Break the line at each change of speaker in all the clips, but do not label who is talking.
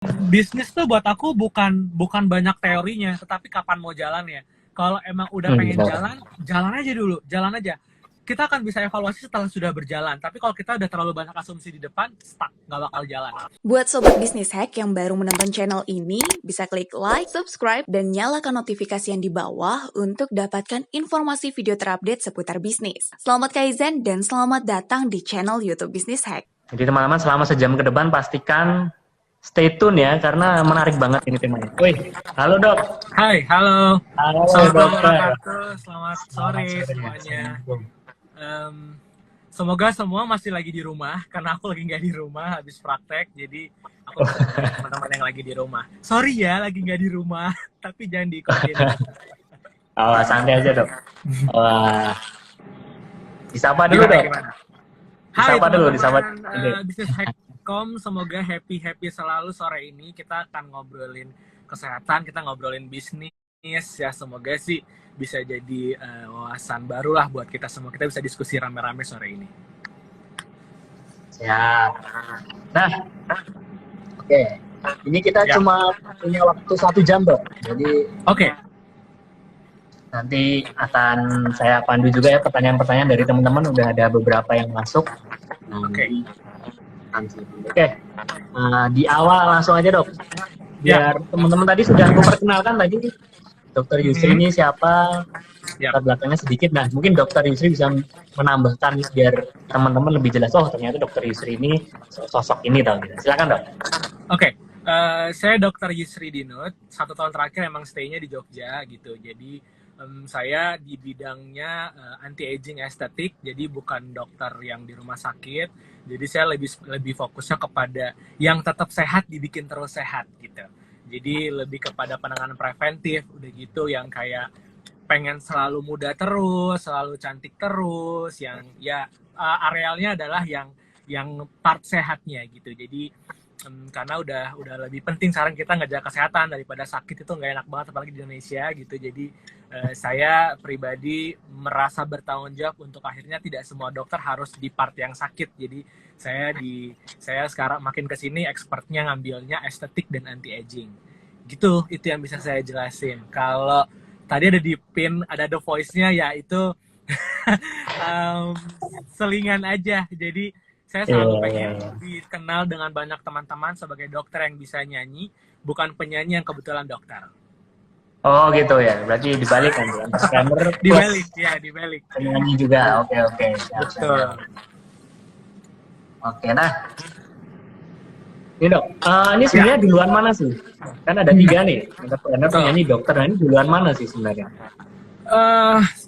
Bisnis tuh buat aku bukan bukan banyak teorinya, tetapi kapan mau jalan ya. Kalau emang udah pengen
Benar.
jalan, jalan aja dulu, jalan aja. Kita akan bisa evaluasi setelah sudah berjalan. Tapi kalau kita udah terlalu banyak asumsi di depan, stuck, nggak bakal jalan.
Buat Sobat Bisnis Hack yang baru menonton channel ini, bisa klik like, subscribe, dan nyalakan notifikasi yang di bawah untuk dapatkan informasi video terupdate seputar bisnis. Selamat Kaizen dan selamat datang di channel YouTube Bisnis Hack.
Jadi teman-teman selama sejam ke depan pastikan stay tune ya karena menarik banget ini temanya. Wih, halo dok.
Hai, halo.
Halo
Assalamualaikum
dokter.
warahmatullahi. Selamat sore semuanya. Semoga semua masih lagi di rumah, karena aku lagi nggak di rumah habis praktek, jadi aku bisa nemenin teman-teman yang lagi di rumah. Sorry ya, lagi nggak di rumah, tapi jangan diikutin.
Oh, santai aja dok. Wah, disapa dulu
Gimana,
dok.
gimana? Hai
Disapa dulu, disapa.
teman-teman Bisnis Hackcom, semoga happy selalu sore ini. Kita akan ngobrolin kesehatan, kita ngobrolin bisnis ya. Semoga sih bisa jadi wawasan baru lah buat kita semua. Kita bisa diskusi rame-rame sore ini.
Siap. Nah, oke. Ini kita
Ya.
cuma punya waktu 1 jam dok. Jadi
Oke.
nanti akan saya pandu juga ya pertanyaan-pertanyaan dari teman-teman. Udah ada beberapa yang masuk.
Oke.
Oke. Di awal langsung aja dok.
Ya.
Biar teman-teman tadi sudah aku perkenalkan tadi. Dokter Yusri ini siapa?
Ya.
Latar belakangnya sedikit. Nah, mungkin Dokter Yusri bisa menambahkan biar teman-teman lebih jelas. Oh, ternyata Dokter Yusri ini sosok ini tau gitu. Silakan dok.
Oke. Saya Dr. Yusri Dinut. 1 tahun terakhir emang stay-nya di Jogja gitu. Jadi saya di bidangnya anti-aging estetik. Jadi bukan dokter yang di rumah sakit. Jadi saya lebih fokusnya kepada yang tetap sehat dibikin terus sehat gitu. Jadi lebih kepada penanganan preventif. Udah gitu yang kayak pengen selalu muda terus, selalu cantik terus, yang ya arealnya adalah yang part sehatnya gitu. Jadi karena udah lebih penting sekarang kita ngejaga kesehatan daripada sakit, itu nggak enak banget apalagi di Indonesia gitu. Jadi saya pribadi merasa bertanggung jawab untuk akhirnya tidak semua dokter harus di part yang sakit. Jadi saya sekarang makin kesini expertnya ngambilnya estetik dan anti aging gitu. Itu yang bisa saya jelasin. Kalau tadi ada di pin, ada the voice-nya, ya itu selingan aja. Jadi saya selalu pengen dikenal dengan banyak teman-teman sebagai dokter yang bisa nyanyi, bukan penyanyi yang kebetulan dokter.
Oh gitu ya. Berarti dibalik kan, disclaimer
Dibalik, ya dibalik.
penyanyi juga. Oke.
Betul.
Oke, nah. Ini dok, ini sebenarnya duluan mana sih? Kan ada 3 nih, entrepreneur, penyanyi, dokter. Nah, ini duluan mana sih sebenarnya?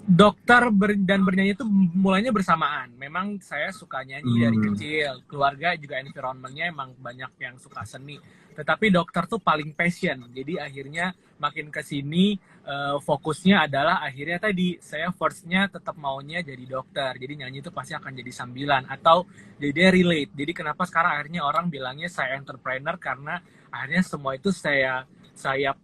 Dokter dan bernyanyi itu mulainya bersamaan. Memang saya suka nyanyi dari kecil. Keluarga juga environment-nya emang banyak yang suka seni. Tetapi dokter tuh paling passion. Jadi akhirnya makin kesini fokusnya adalah akhirnya tadi saya first-nya tetap maunya jadi dokter. Jadi nyanyi itu pasti akan jadi sambilan atau jadi relate. Jadi kenapa sekarang akhirnya orang bilangnya saya entrepreneur, karena akhirnya semua itu saya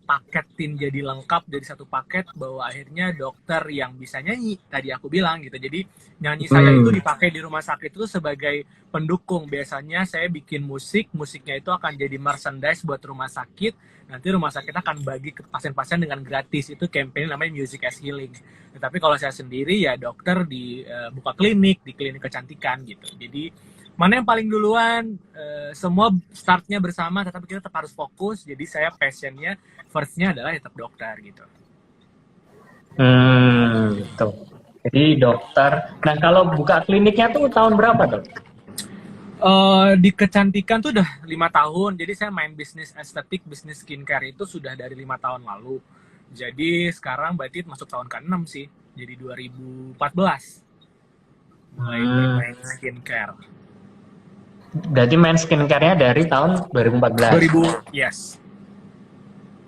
paketin jadi lengkap, jadi satu paket, bahwa akhirnya dokter yang bisa nyanyi tadi aku bilang gitu. Jadi nyanyi saya itu dipakai di rumah sakit itu sebagai pendukung. Biasanya saya bikin musiknya itu akan jadi merchandise buat rumah sakit. Nanti rumah sakit akan bagi ke pasien-pasien dengan gratis. Itu campaign namanya Music as Healing. Tapi kalau saya sendiri ya dokter di buka klinik, di klinik kecantikan gitu. Jadi mana yang paling duluan, semua startnya bersama, tetapi kita tetap harus fokus. Jadi saya passionnya firstnya adalah tetap dokter gitu.
Gitu. Jadi dokter. Nah kalau buka kliniknya tuh tahun berapa dok?
Di kecantikan tuh udah 5 tahun. Jadi saya main bisnis estetik, bisnis skincare itu sudah dari 5 tahun lalu. Jadi sekarang berarti masuk tahun ke-6 sih. Jadi 2014 mulai main skincare.
Berarti main skincare-nya dari tahun 2014?
2000, yes.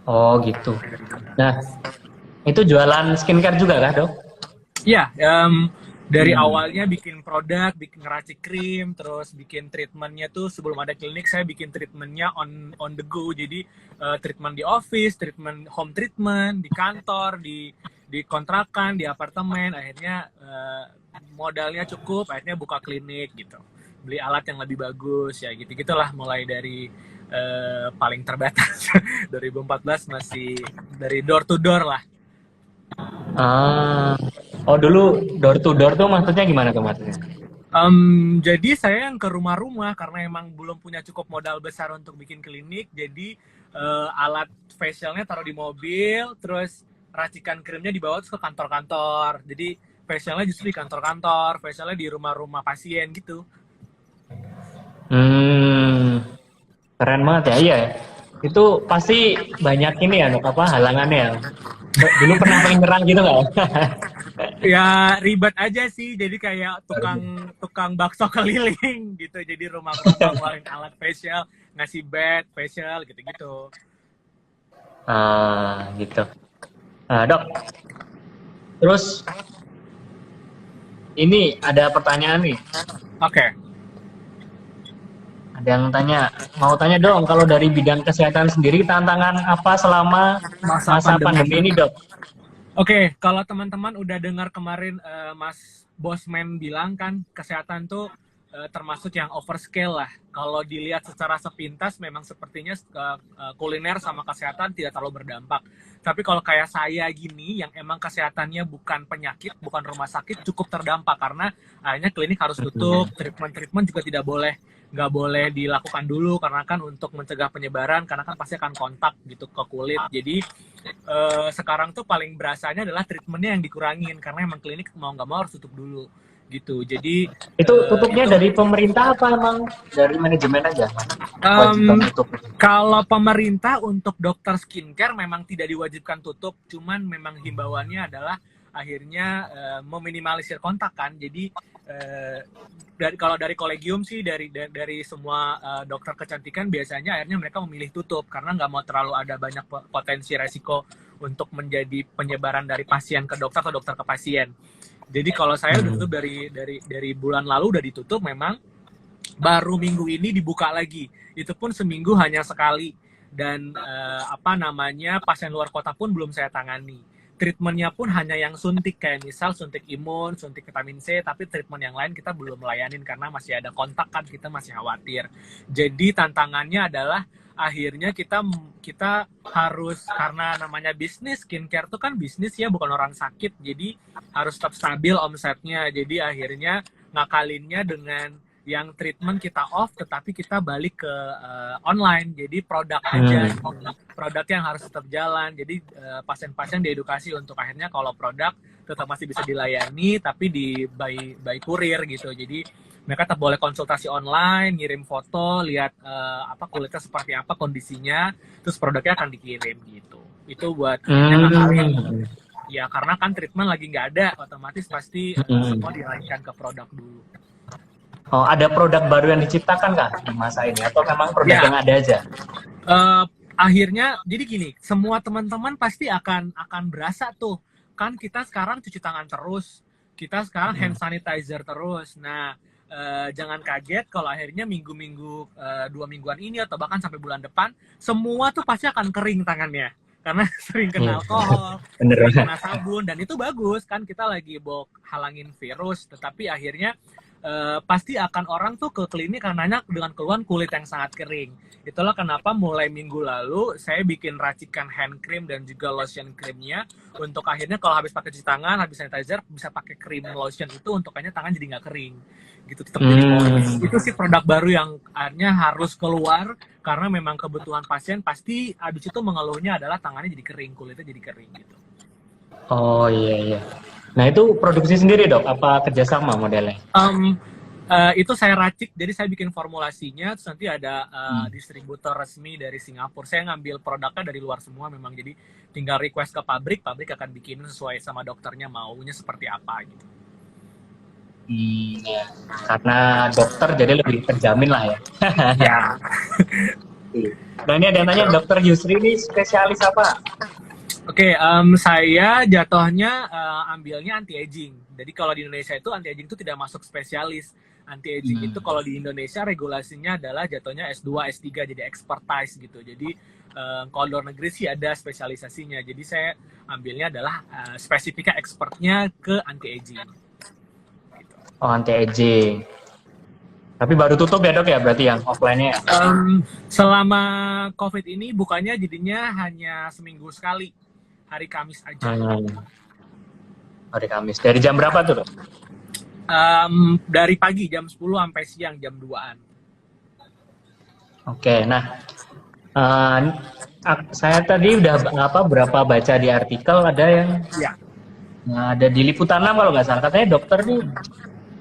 Oh gitu. Nah, itu jualan skincare juga kah dok?
Iya, dari awalnya bikin produk, bikin ngeracik krim, terus bikin treatmentnya tuh sebelum ada klinik saya bikin treatmentnya on the go. Jadi treatment di office, treatment home treatment, di kantor, di kontrakan, di apartemen. Akhirnya modalnya cukup, akhirnya buka klinik gitu. Beli alat yang lebih bagus ya gitu-gitulah, mulai dari paling terbatas. 2014 masih dari door to door lah.
Ah, oh dulu door to door tuh maksudnya gimana tuh maksudnya?
Jadi saya yang ke rumah-rumah karena emang belum punya cukup modal besar untuk bikin klinik. Jadi alat facialnya taruh di mobil, terus racikan krimnya dibawa terus ke kantor-kantor. Jadi facialnya justru di kantor-kantor, facialnya di rumah-rumah pasien gitu.
Keren banget ya, iya. Itu pasti banyak ini ya, Dok, apa halangannya ya. Dulu pernah pengen nyerang gitu nggak?
Ya ribet aja sih, jadi kayak tukang bakso keliling gitu. Jadi rumah-rumah ngeluarin alat facial, ngasih bed facial gitu-gitu.
Gitu. Dok, terus ini ada pertanyaan nih.
Oke.
Ada yang mau tanya dong, kalau dari bidang kesehatan sendiri tantangan apa selama masa pandemi ini, Dok?
Oke, kalau teman-teman udah dengar kemarin Mas Bosman bilang kan kesehatan tuh termasuk yang overscale lah. Kalau dilihat secara sepintas memang sepertinya kuliner sama kesehatan tidak terlalu berdampak. Tapi kalau kayak saya gini yang emang kesehatannya bukan penyakit, bukan rumah sakit, cukup terdampak karena akhirnya klinik harus tutup, treatment juga nggak boleh dilakukan dulu karena kan untuk mencegah penyebaran karena kan pasti akan kontak gitu ke kulit. Jadi sekarang tuh paling berasanya adalah treatmentnya yang dikurangin karena emang klinik mau nggak mau harus tutup dulu gitu. Jadi
itu tutupnya dari pemerintah apa emang dari manajemen aja? Kewajiban tutup.
Kalau pemerintah untuk dokter skincare memang tidak diwajibkan tutup, cuman memang himbauannya adalah akhirnya meminimalisir kontak kan. Jadi kalau dari kolegium sih dari semua dokter kecantikan biasanya akhirnya mereka memilih tutup karena nggak mau terlalu ada banyak potensi resiko untuk menjadi penyebaran dari pasien ke dokter atau dokter ke pasien. Jadi kalau saya udah tutup dari bulan lalu udah ditutup, memang baru minggu ini dibuka lagi. Itu pun seminggu hanya sekali dan pasien luar kota pun belum saya tangani. Treatmentnya pun hanya yang suntik kayak misal suntik imun, suntik vitamin C, tapi treatment yang lain kita belum melayanin karena masih ada kontak kan, kita masih khawatir. Jadi tantangannya adalah akhirnya kita harus karena namanya bisnis skincare tuh kan bisnis ya bukan orang sakit, jadi harus tetap stabil omsetnya. Jadi akhirnya ngakalinnya dengan yang treatment kita off tetapi kita balik ke online, jadi produk aja produk yang harus tetap jalan. Jadi pasien-pasien diedukasi untuk akhirnya kalau produk tetap masih bisa dilayani tapi di by kurir gitu. Jadi mereka tetap boleh konsultasi online, ngirim foto, lihat kulitnya seperti apa kondisinya, terus produknya akan dikirim gitu. Itu buat ya karena kan treatment lagi nggak ada, otomatis pasti semua dialihkan ke produk dulu.
Oh, ada produk baru yang diciptakan kah di masa ini atau memang produk yang ada aja?
Akhirnya jadi gini, semua teman-teman pasti akan berasa tuh kan kita sekarang cuci tangan terus, kita sekarang hand sanitizer terus. Nah jangan kaget kalau akhirnya minggu-minggu 2 mingguan ini atau bahkan sampai bulan depan semua tuh pasti akan kering tangannya karena sering kena alkohol, sering kena sabun, dan itu bagus kan kita lagi halangin virus, tetapi akhirnya pasti akan orang tuh ke klinik karena dengan keluhan kulit yang sangat kering. Itulah kenapa mulai minggu lalu saya bikin racikan hand cream dan juga lotion creamnya untuk akhirnya kalau habis pakai cuci tangan, habis sanitizer bisa pakai cream lotion itu untuk akhirnya tangan jadi nggak kering gitu, tetap jadi moist. Itu sih produk baru yang akhirnya harus keluar karena memang kebutuhan pasien pasti habis itu mengeluhnya adalah tangannya jadi kering, kulitnya jadi kering gitu.
Oh iya. Nah itu produksi sendiri dok, apa kerjasama modelnya?
Itu saya racik, jadi saya bikin formulasinya, terus nanti ada distributor resmi dari Singapura. Saya ngambil produknya dari luar semua memang, jadi tinggal request ke pabrik akan bikin sesuai sama dokternya maunya seperti apa gitu.
Ya. Karena dokter jadi lebih terjamin lah ya.
Ya.
Nah ini ada yang tanya, dokter Yusri ini spesialis apa?
Oke, saya jatuhnya ambilnya anti-aging. Jadi kalau di Indonesia itu anti-aging itu tidak masuk spesialis. Anti-aging itu kalau di Indonesia regulasinya adalah jatuhnya S2, S3, jadi expertise gitu. Jadi kalau luar negeri sih ada spesialisasinya. Jadi saya ambilnya adalah spesifiknya expertnya ke anti-aging. Gitu.
Oh, anti-aging. Tapi baru tutup ya dok ya, berarti yang offline-nya ya?
Selama COVID ini bukanya jadinya hanya seminggu sekali, hari Kamis aja.
Hari Kamis. Dari jam berapa tuh dok?
Dari pagi jam 10 sampai siang jam 2-an.
Oke, nah saya tadi udah berapa baca di artikel ada yang
Ya.
ada di Liputan 6 kalau nggak salah, katanya dokter nih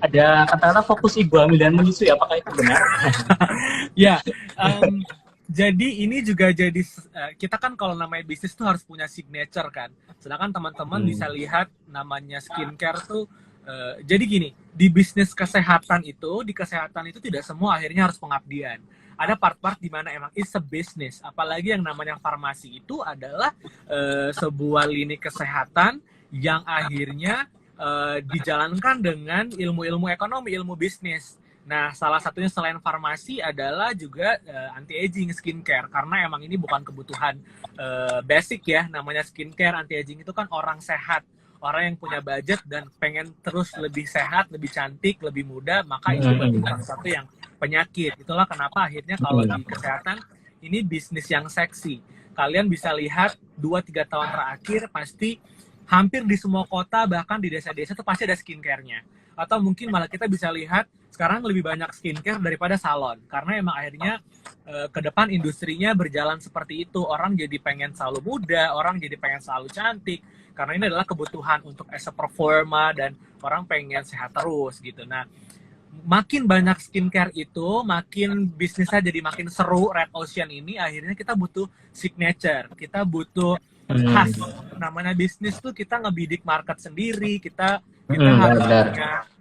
ada kata-kata fokus ibu hamil dan menyusui, apakah itu benar?
Ya, jadi ini juga jadi kita kan kalau namanya bisnis tuh harus punya signature kan. Sedangkan teman-teman bisa lihat namanya skincare tuh. Jadi gini, di bisnis kesehatan itu, di kesehatan itu tidak semua akhirnya harus pengabdian. Ada part-part di mana emang it's a business. Apalagi yang namanya farmasi itu adalah sebuah lini kesehatan yang akhirnya dijalankan dengan ilmu-ilmu ekonomi, ilmu bisnis. Nah, salah satunya selain farmasi adalah juga anti-aging skincare. Karena emang ini bukan kebutuhan basic ya, namanya skincare, anti-aging itu kan orang sehat. Orang yang punya budget dan pengen terus lebih sehat, lebih cantik, lebih muda, maka itu bukan sesuatu yang penyakit. Itulah kenapa akhirnya kalau di kesehatan, ini bisnis yang seksi. Kalian bisa lihat 2-3 tahun terakhir pasti hampir di semua kota, bahkan di desa-desa itu pasti ada skincare-nya. Atau mungkin malah kita bisa lihat sekarang lebih banyak skincare daripada salon. Karena emang akhirnya ke depan industrinya berjalan seperti itu. Orang jadi pengen selalu muda, orang jadi pengen selalu cantik. Karena ini adalah kebutuhan untuk as a performer dan orang pengen sehat terus gitu. Nah, makin banyak skincare itu, makin bisnisnya jadi makin seru. Red Ocean ini akhirnya kita butuh signature, kita butuh khas. Namanya bisnis tuh kita ngebidik market sendiri, kita harus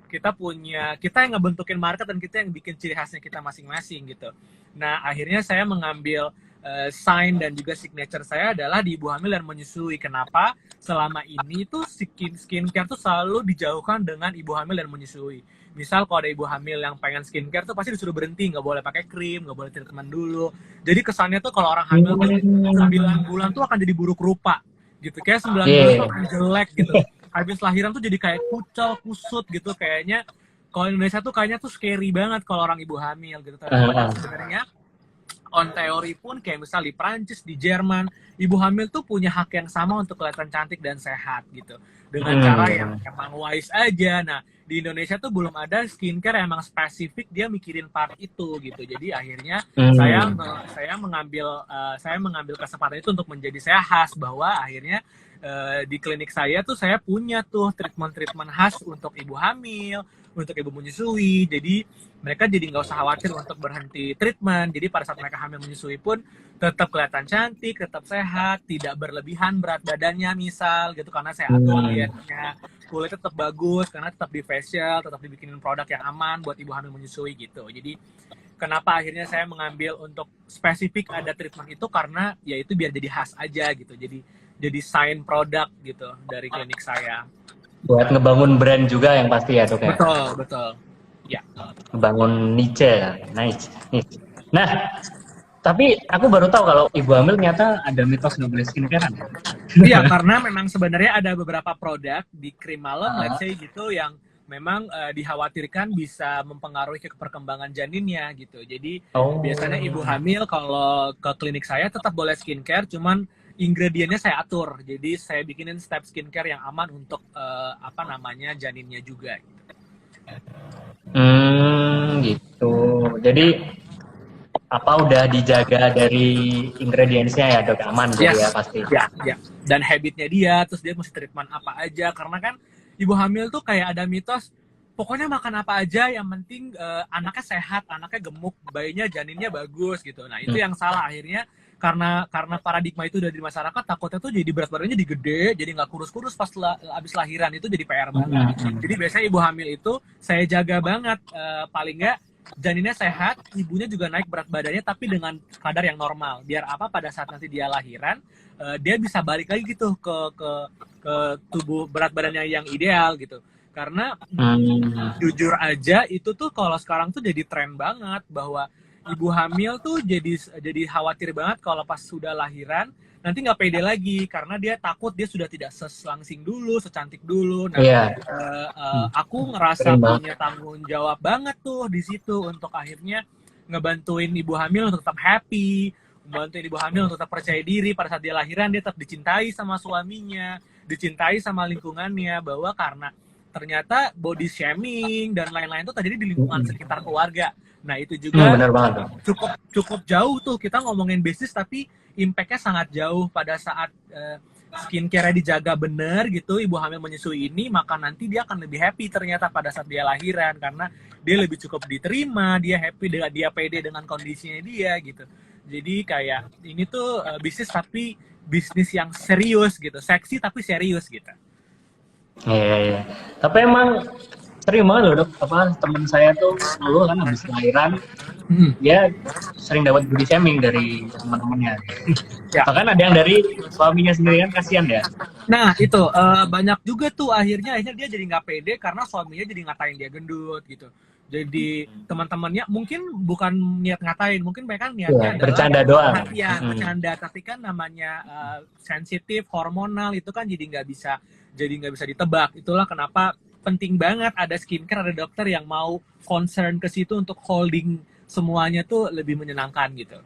kita yang ngebentukin market dan kita yang bikin ciri khasnya kita masing-masing gitu. Nah, akhirnya saya mengambil sign dan juga signature saya adalah di ibu hamil dan menyusui. Kenapa? Selama ini tuh skincare tuh selalu dijauhkan dengan ibu hamil dan menyusui. Misal kalau ada ibu hamil yang pengen skincare tuh pasti disuruh berhenti, nggak boleh pakai krim, nggak boleh treatment dulu. Jadi kesannya tuh kalau orang hamil tuh 9 bulan tuh akan jadi buruk rupa gitu. Kayak 9 bulan tuh akan jelek gitu. Habis lahiran tuh jadi kayak kucel, kusut gitu kayaknya. Kalau Indonesia tuh kayaknya tuh scary banget kalau orang ibu hamil gitu. Padahal sebenarnya on teori pun kayak misal di Prancis, di Jerman, ibu hamil tuh punya hak yang sama untuk kelihatan cantik dan sehat gitu. Dengan cara yang emang wise aja. Nah, di Indonesia tuh belum ada skincare yang emang spesifik dia mikirin part itu gitu. Jadi akhirnya saya mengambil kesempatan itu untuk menjadi saya khas, bahwa akhirnya di klinik saya tuh saya punya tuh treatment khas untuk ibu hamil, untuk ibu menyusui. Jadi mereka jadi nggak usah khawatir untuk berhenti treatment. Jadi pada saat mereka hamil menyusui pun tetap kelihatan cantik, tetap sehat, tidak berlebihan berat badannya misal gitu, karena saya atur dietnya. Kulit tetap bagus karena tetap di facial, tetap dibikinin produk yang aman buat ibu hamil menyusui gitu. Jadi kenapa akhirnya saya mengambil untuk spesifik ada treatment itu, karena ya itu biar jadi khas aja gitu. Jadi sign produk gitu dari klinik saya.
Buat ngebangun brand juga yang pasti ya dok ya?
Betul. Ya.
Ngebangun niche ya, nice. Nah, tapi aku baru tahu kalau ibu hamil ternyata ada mitos nggak boleh skincare-an.
Iya, karena memang sebenarnya ada beberapa produk di krim malam, let's say gitu, yang memang dikhawatirkan bisa mempengaruhi ke perkembangan janinnya gitu. Jadi biasanya ibu hamil kalau ke klinik saya tetap boleh skincare, cuman ingredientnya saya atur. Jadi saya bikinin step skincare yang aman untuk janinnya juga.
Gitu. Jadi udah dijaga dari ingredientsnya ya dok, aman jadi ya pasti.
Ya. Dan habitnya dia, terus dia mesti treatment apa aja, karena kan ibu hamil tuh kayak ada mitos pokoknya makan apa aja yang penting anaknya sehat, anaknya gemuk, bayinya janinnya bagus gitu. Nah itu yang salah akhirnya, karena paradigma itu udah di masyarakat, takutnya tuh jadi berat badannya gede, jadi nggak kurus-kurus pas abis lahiran, itu jadi PR banget. Jadi biasanya ibu hamil itu saya jaga banget, paling nggak janinnya sehat, ibunya juga naik berat badannya tapi dengan kadar yang normal, biar pada saat nanti dia lahiran dia bisa balik lagi gitu ke tubuh berat badannya yang ideal gitu. Karena jujur aja itu tuh kalau sekarang tuh jadi tren banget, bahwa ibu hamil tuh jadi khawatir banget kalau pas sudah lahiran nanti nggak pede lagi karena dia takut dia sudah tidak selangsing dulu, secantik dulu. Nah,
Iya.
aku ngerasa
Sering banget.
punya tanggung jawab banget tuh di situ untuk akhirnya ngebantuin ibu hamil untuk tetap happy, membantuin ibu hamil untuk tetap percaya diri pada saat dia lahiran, dia tetap dicintai sama suaminya, dicintai sama lingkungannya, bahwa karena ternyata body shaming dan lain-lain itu terjadi di lingkungan sekitar keluarga. Nah, itu juga
Benar banget.
cukup jauh tuh, kita ngomongin bisnis tapi impact-nya sangat jauh pada saat skincare-nya dijaga bener gitu, ibu hamil menyusui ini, maka nanti dia akan lebih happy ternyata pada saat dia lahiran karena dia lebih cukup diterima, dia happy dengan dia pede dengan kondisinya dia gitu. Jadi kayak ini tuh bisnis tapi bisnis yang serius gitu, seksi tapi serius gitu.
Iya. Tapi emang sering banget loh dok, teman saya tuh dulu kan habis lahiran dia sering dapat body shaming dari teman-temannya.
Ya.
Bahkan ada yang dari suaminya sendiri, kan kasihan ya.
Nah itu banyak juga tuh akhirnya dia jadi nggak pede karena suaminya jadi ngatain dia gendut gitu. Jadi teman-temannya mungkin bukan niat ngatain, mungkin mereka niatnya adalah
bercanda doang.
Bercanda, tapi kan namanya sensitif, hormonal itu kan jadi nggak bisa ditebak. Itulah kenapa penting banget ada skincare, ada dokter yang mau concern ke situ untuk holding semuanya tuh lebih menyenangkan gitu.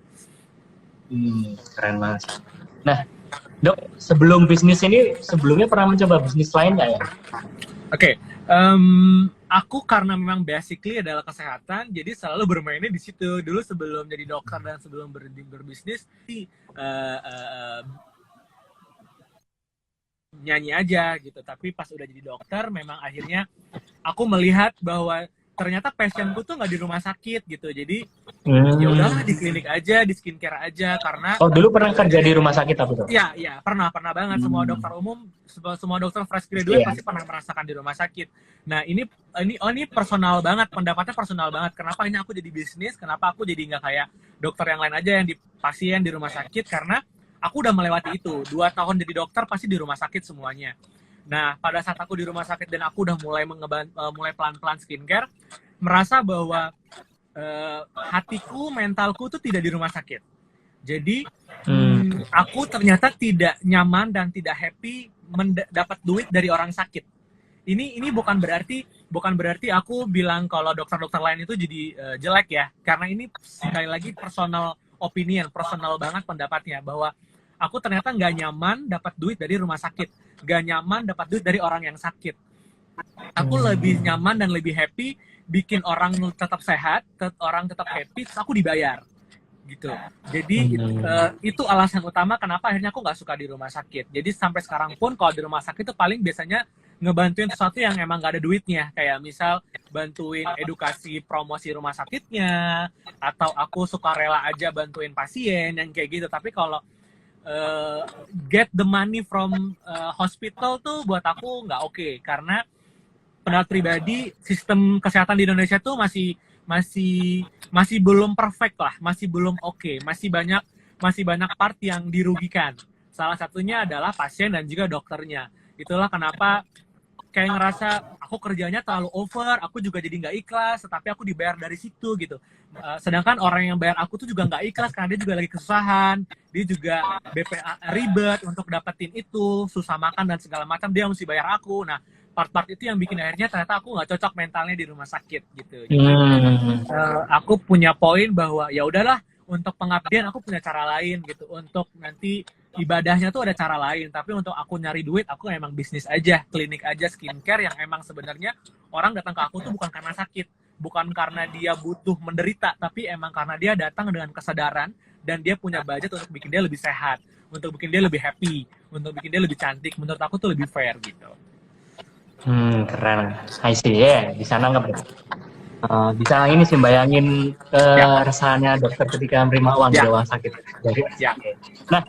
Keren banget. Nah, dok, sebelum bisnis ini, sebelumnya pernah mencoba bisnis lain nggak ya?
Oke, aku karena memang basically adalah kesehatan, jadi selalu bermainnya di situ. Dulu sebelum jadi dokter dan sebelum berbisnis, nyanyi aja gitu. Tapi pas udah jadi dokter, memang akhirnya aku melihat bahwa ternyata passionku tuh nggak di rumah sakit gitu. Jadi ya udahlah di klinik aja, di skincare aja karena.
Oh, dulu pernah kerja di rumah sakit apa tuh?
Iya, pernah banget. Semua dokter umum, semua dokter fresh graduate pasti pernah merasakan di rumah sakit. Nah, ini personal banget, pendapatnya personal banget. Kenapa ini aku jadi bisnis? Kenapa aku jadi nggak kayak dokter yang lain aja yang di pasien di rumah sakit? Karena aku udah melewati itu. 2 tahun jadi dokter pasti di rumah sakit semuanya. Nah, pada saat aku di rumah sakit dan aku udah mulai pelan-pelan skincare, merasa bahwa hatiku, mentalku tuh tidak di rumah sakit. Jadi aku ternyata tidak nyaman dan tidak happy mendapat duit dari orang sakit. Ini bukan berarti aku bilang kalau dokter-dokter lain itu jadi jelek ya, karena ini sekali lagi personal opinion, personal banget pendapatnya, bahwa aku ternyata nggak nyaman dapat duit dari rumah sakit, nggak nyaman dapat duit dari orang yang sakit. Aku lebih nyaman dan lebih happy bikin orang tetap sehat, orang tetap happy, terus aku dibayar gitu. Jadi itu alasan utama kenapa akhirnya aku nggak suka di rumah sakit. Jadi sampai sekarang pun kalau di rumah sakit itu paling biasanya ngebantuin sesuatu yang emang nggak ada duitnya, kayak misal bantuin edukasi promosi rumah sakitnya, atau aku suka rela aja bantuin pasien yang kayak gitu. Tapi kalau get the money from hospital tuh buat aku nggak oke, karena pendapat pribadi sistem kesehatan di Indonesia tuh masih belum perfect lah, masih belum oke, masih banyak part yang dirugikan. Salah satunya adalah pasien dan juga dokternya. Itulah kenapa kayak ngerasa aku kerjanya terlalu over, aku juga jadi nggak ikhlas, tetapi aku dibayar dari situ gitu. Sedangkan orang yang bayar aku tuh juga nggak ikhlas karena dia juga lagi kesusahan, dia juga BPA ribet untuk dapetin itu, susah makan dan segala macam, dia mesti bayar aku. Nah, part-part itu yang bikin akhirnya ternyata aku nggak cocok mentalnya di rumah sakit gitu. Jadi aku punya poin bahwa ya udahlah, untuk pengabdian aku punya cara lain gitu, untuk nanti ibadahnya tuh ada cara lain, tapi untuk aku nyari duit aku emang bisnis aja, klinik aja, skincare yang emang sebenarnya orang datang ke aku tuh bukan karena sakit, bukan karena dia butuh menderita, tapi emang karena dia datang dengan kesadaran dan dia punya budget untuk bikin dia lebih sehat, untuk bikin dia lebih happy, untuk bikin dia lebih cantik. Menurut aku tuh lebih fair gitu.
Keren. I see ya, bisa nangkep. Bisa ini sih bayangin rasanya dokter ketika menerima uang dari rumah sakit. Nah,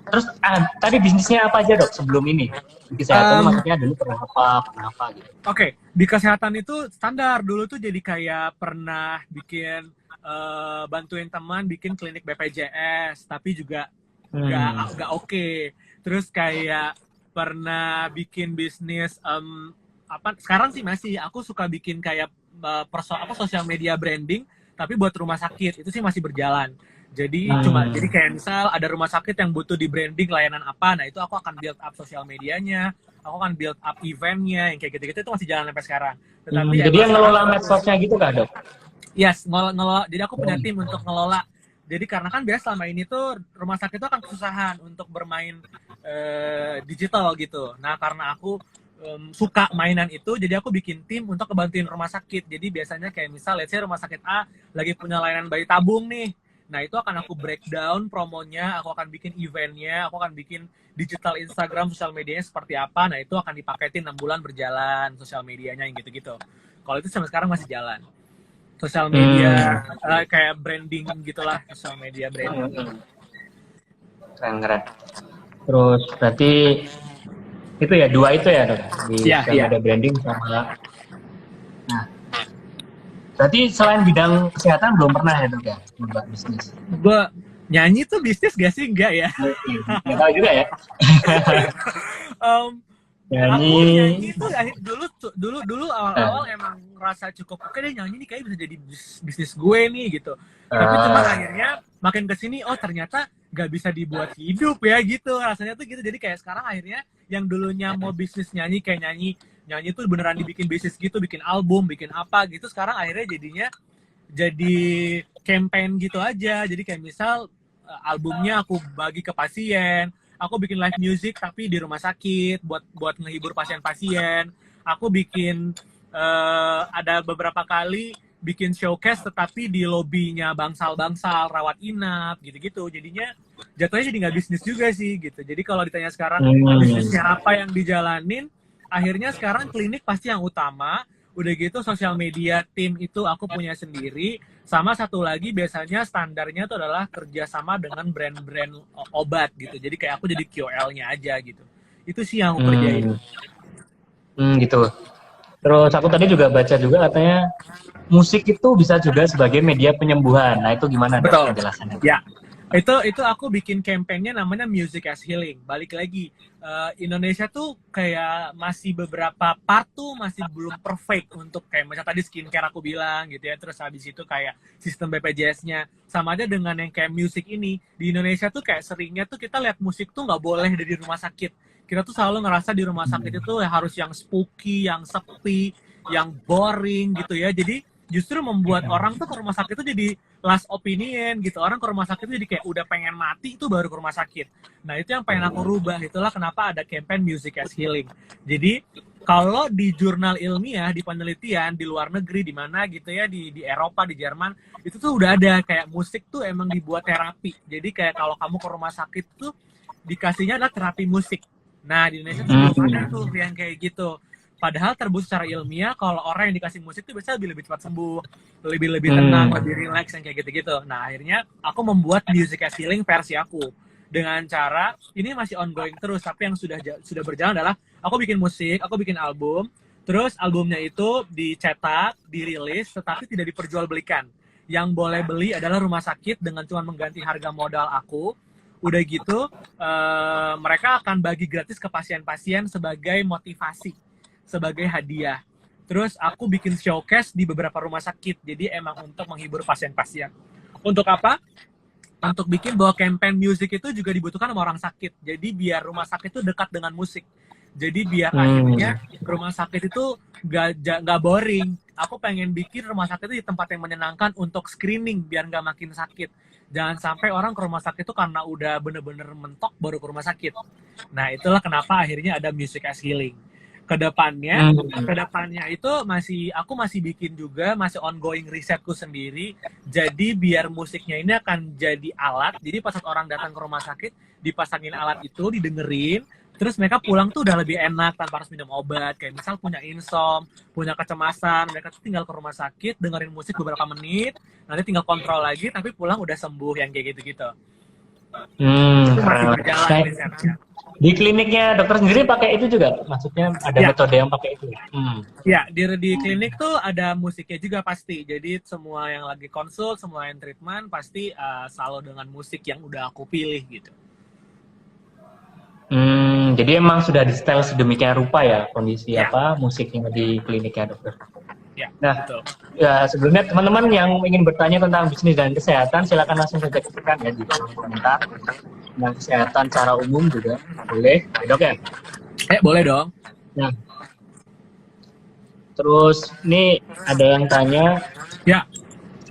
terus tadi bisnisnya apa aja dok sebelum ini? Di kesehatan maksudnya dulu pernah apa gitu?
Oke, di kesehatan itu standar. Dulu tuh jadi kayak pernah bikin bantuin teman bikin klinik BPJS, tapi juga nggak oke. Terus kayak pernah bikin bisnis sekarang sih masih aku suka bikin kayak social media branding, tapi buat rumah sakit itu sih masih berjalan. Jadi jadi kayak misal ada rumah sakit yang butuh di branding layanan apa, nah itu aku akan build up sosial medianya, aku akan build up eventnya, yang kayak gitu-gitu itu masih jalan sampai sekarang. Tetapi
jadi yang ngelola medsosnya gitu kah, Dok?
yes, ngelola. Jadi aku punya tim untuk ngelola. Jadi karena kan biasa selama ini tuh rumah sakit itu akan kesusahan untuk bermain digital gitu. Nah karena aku suka mainan itu, jadi aku bikin tim untuk ngebantuin rumah sakit. Jadi biasanya kayak misal, let's say rumah sakit A lagi punya layanan bayi tabung nih. Nah itu akan aku breakdown promonya, aku akan bikin eventnya, aku akan bikin digital Instagram, sosial medianya seperti apa. Nah itu akan dipaketin 6 bulan berjalan, sosial medianya yang gitu-gitu. Kalau itu sampai sekarang masih jalan. Sosial media, kayak branding gitulah, sosial media branding.
Keren. Terus berarti itu ya, 2 itu ya, Dok? Di sosial media branding sama... Nah, berarti selain bidang kesehatan belum pernah ya, Dok, ya, membuat bisnis?
Gue nyanyi tuh bisnis gak sih? Enggak ya.
Nggak tahu juga ya.
Aku nyanyi tuh dulu awal-awal emang ngerasa cukup oke deh, nyanyi nih kayak bisa jadi bisnis gue nih gitu. Tapi cuma akhirnya makin kesini, oh ternyata gak bisa dibuat hidup ya gitu. Rasanya tuh gitu. Jadi kayak sekarang akhirnya yang dulunya mau bisnis nyanyi, kayak nyanyi tuh beneran dibikin bisnis gitu, bikin album, bikin apa gitu. Sekarang akhirnya jadinya jadi campaign gitu aja. Jadi kayak misal albumnya aku bagi ke pasien, aku bikin live music tapi di rumah sakit buat ngehibur pasien-pasien. Aku bikin ada beberapa kali bikin showcase tetapi di lobbynya bangsal-bangsal rawat inap gitu-gitu. Jadinya jatuhnya jadi nggak bisnis juga sih gitu. Jadi kalau ditanya sekarang bisnisnya apa yang dijalanin, akhirnya sekarang klinik pasti yang utama. Udah gitu sosial media tim itu aku punya sendiri. Sama satu lagi biasanya standarnya itu adalah kerjasama dengan brand-brand obat gitu. Jadi kayak aku jadi KOL-nya aja gitu. Itu sih yang aku kerjain.
Gitu. Terus aku tadi juga baca juga katanya musik itu bisa juga sebagai media penyembuhan. Nah itu gimana?
Betul.
Penjelasannya?
Ya, itu aku bikin campaign-nya namanya Music as Healing. Balik lagi, Indonesia tuh kayak masih beberapa part tuh masih belum perfect untuk kayak macam tadi skincare aku bilang gitu ya. Terus habis itu kayak sistem BPJS-nya. Sama aja dengan yang kayak musik ini. Di Indonesia tuh kayak seringnya tuh kita lihat musik tuh nggak boleh dari rumah sakit. Kita tuh selalu ngerasa di rumah sakit itu harus yang spooky, yang sepi, yang boring gitu ya. Jadi justru membuat orang tuh ke rumah sakit itu jadi last opinion gitu. Orang ke rumah sakit itu jadi kayak udah pengen mati itu baru ke rumah sakit. Nah itu yang pengen aku rubah. Itulah kenapa ada campaign Music as Healing. Jadi kalau di jurnal ilmiah, di penelitian, di luar negeri, di mana gitu ya, di Eropa, di Jerman, itu tuh udah ada kayak musik tuh emang dibuat terapi. Jadi kayak kalau kamu ke rumah sakit tuh dikasihnya adalah terapi musik. Nah di Indonesia tuh belum ada tuh yang kayak gitu. Padahal terbukti secara ilmiah kalau orang yang dikasih musik itu bisa lebih cepat sembuh, lebih tenang, lebih relax yang kayak gitu-gitu. Nah akhirnya aku membuat Music as Healing versi aku dengan cara ini masih ongoing terus, tapi yang sudah berjalan adalah aku bikin musik, aku bikin album, terus albumnya itu dicetak, dirilis, tetapi tidak diperjualbelikan. Yang boleh beli adalah rumah sakit dengan cuma mengganti harga modal aku. Udah gitu mereka akan bagi gratis ke pasien-pasien sebagai motivasi, sebagai hadiah. Terus aku bikin showcase di beberapa rumah sakit. Jadi emang untuk menghibur pasien-pasien. Untuk apa? Untuk bikin bahwa campaign music itu juga dibutuhkan sama orang sakit. Jadi biar rumah sakit itu dekat dengan musik. Jadi biar akhirnya rumah sakit itu gak boring. Aku pengen bikin rumah sakit itu di tempat yang menyenangkan untuk screening biar gak makin sakit. Jangan sampai orang ke rumah sakit itu karena udah bener-bener mentok baru ke rumah sakit. Nah itulah kenapa akhirnya ada Music as Healing. Kedepannya itu aku masih bikin juga, masih ongoing risetku sendiri. Jadi biar musiknya ini akan jadi alat. Jadi pas orang datang ke rumah sakit, dipasangin alat itu, didengerin, terus mereka pulang tuh udah lebih enak tanpa harus minum obat. Kayak misal punya insomnia, punya kecemasan, mereka tuh tinggal ke rumah sakit, dengerin musik beberapa menit, nanti tinggal kontrol lagi, tapi pulang udah sembuh yang kayak gitu-gitu. Itu masih berjalan risetnya.
Di kliniknya dokter sendiri pakai itu juga? Maksudnya ada metode yang pakai itu?
Ya, di klinik tuh ada musiknya juga pasti. Jadi semua yang lagi konsul, semua yang treatment pasti selalu dengan musik yang udah aku pilih gitu.
Jadi emang sudah di setel sedemikian rupa ya kondisi musiknya di kliniknya dokter?
Ya,
Nah,
betul.
ya sebelumnya teman-teman yang ingin bertanya tentang bisnis dan kesehatan, silakan langsung saja ketikkan ya di kolom komentar. Tentang kesehatan secara umum juga boleh, ya, Dok ya.
Boleh dong.
Nah, terus ini ada yang tanya,
Ya,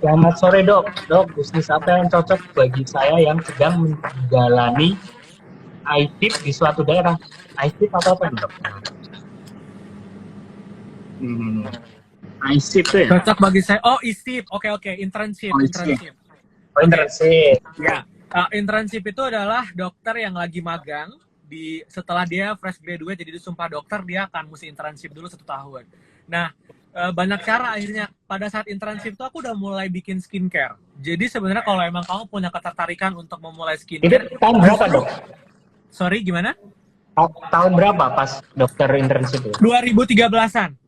selamat sore Dok. Dok, bisnis apa yang cocok bagi saya yang sedang menjalani ITIP di suatu daerah? ITIP apa Dok? ISIP tuh ya?
cocok bagi saya. Oh, ISIP. Oke, internship,
Oh,
internship.
Oh, internship.
Ya, internship itu adalah dokter yang lagi magang setelah dia fresh graduate jadi disumpah dokter, dia akan mesti internship dulu 1 tahun. Nah, banyak cara akhirnya. Pada saat internship itu aku udah mulai bikin skincare. Jadi sebenarnya kalau emang kamu punya ketertarikan untuk memulai
Itu
skincare,
tahun berapa Dok?
sorry gimana?
Tahun berapa pas dokter internship itu?
2013-an.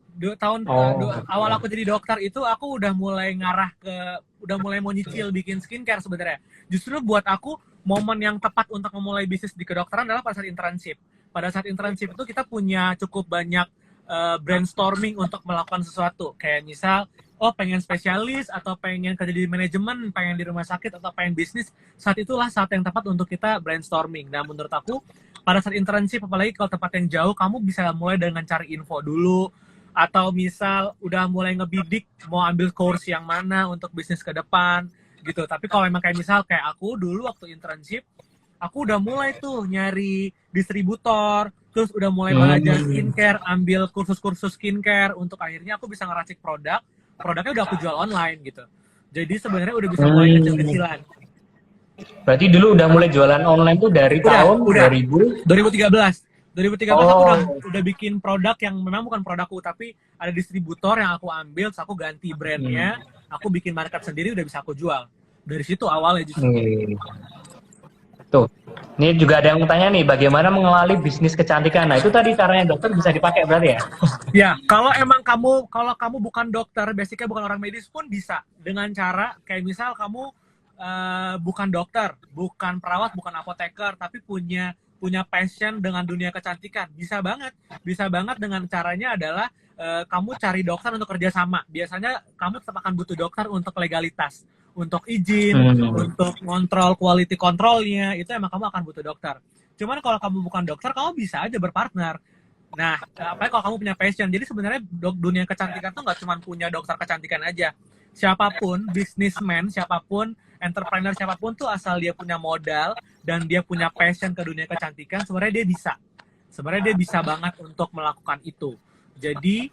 Oh.
Awal aku jadi dokter itu aku udah mulai udah mulai mau nyicil bikin skincare sebenarnya. Justru buat aku momen yang tepat untuk memulai bisnis di kedokteran adalah pada saat internship. Pada saat internship itu kita punya cukup banyak brainstorming untuk melakukan sesuatu. Kayak misal, pengen spesialis atau pengen kerja di manajemen, pengen di rumah sakit atau pengen bisnis. Saat itulah saat yang tepat untuk kita brainstorming. Nah, menurut aku pada saat internship, apalagi kalau tempat yang jauh, kamu bisa mulai dengan cari info dulu. Atau misal udah mulai ngebidik mau ambil course yang mana untuk bisnis ke depan gitu. Tapi kalau memang kayak misal kayak aku dulu waktu internship, aku udah mulai tuh nyari distributor, terus udah mulai belajar skincare, ambil kursus-kursus skincare untuk akhirnya aku bisa ngeracik produknya udah aku jual online gitu. Jadi sebenarnya udah bisa mulai kecil-kecilan.
Berarti dulu udah mulai jualan online tuh dari tahun
2013. 2013 aku udah bikin produk yang memang bukan produkku, tapi ada distributor yang aku ambil, terus aku ganti brandnya, aku bikin market sendiri, udah bisa aku jual. Dari situ awalnya justru.
Tuh, ini juga ada yang bertanya nih, bagaimana mengawali bisnis kecantikan? Nah, itu tadi caranya dokter bisa dipakai berarti ya?
Ya, kalau kamu bukan dokter, basicnya bukan orang medis pun bisa. Dengan cara, kayak misal kamu bukan dokter, bukan perawat, bukan apoteker, tapi punya passion dengan dunia kecantikan. Bisa banget dengan caranya adalah kamu cari dokter untuk kerjasama. Biasanya kamu tetap akan butuh dokter untuk legalitas, untuk izin, untuk kontrol quality controlnya, itu emang kamu akan butuh dokter. Cuman kalau kamu bukan dokter, kamu bisa aja berpartner. Nah, apalagi kalau kamu punya passion. Jadi sebenarnya dunia kecantikan tuh nggak cuma punya dokter kecantikan aja. Siapapun, businessman, siapapun, entrepreneur, siapapun tuh asal dia punya modal dan dia punya passion ke dunia kecantikan, sebenarnya dia bisa. Sebenarnya dia bisa banget untuk melakukan itu. Jadi,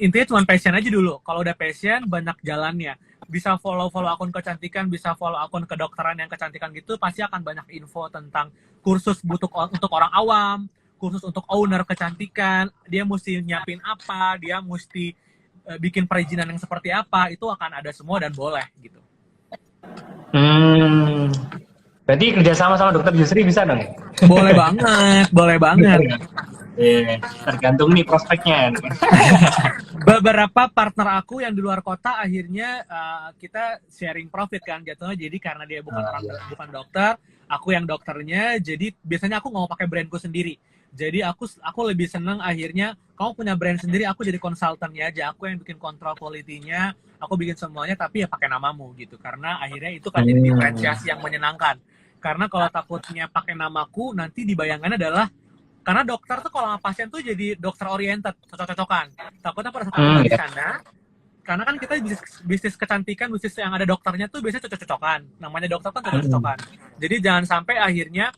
intinya cuma passion aja dulu. Kalau udah passion, banyak jalannya. Bisa follow akun kecantikan, bisa follow akun kedokteran yang kecantikan gitu, pasti akan banyak info tentang kursus untuk orang awam, kursus untuk owner kecantikan, dia mesti nyiapin apa, dia mesti bikin perizinan yang seperti apa, itu akan ada semua dan boleh gitu.
Berarti kerjasama sama dokter Yusri bisa dong?
Boleh banget.
Tergantung nih prospeknya.
Beberapa partner aku yang di luar kota akhirnya kita sharing profit kan jatuhnya, jadi karena dia bukan dokter, aku yang dokternya, jadi biasanya aku nggak mau pakai brandku sendiri. Jadi aku lebih seneng akhirnya kamu punya brand sendiri, aku jadi konsultannya aja, aku yang bikin kontrol quality-nya, aku bikin semuanya, tapi ya pakai namamu gitu, karena akhirnya itu kan jadi diferensiasi yang menyenangkan. Karena kalau takutnya pakai namaku, nanti dibayangkan adalah karena dokter tuh kalau sama pasien tuh jadi dokter oriented, cocok-cocokan. Takutnya pada saat aku di sana, karena kan kita bisnis kecantikan, bisnis yang ada dokternya tuh biasanya cocok-cocokan. Namanya dokter kan cocok-cocokan. Jadi jangan sampai akhirnya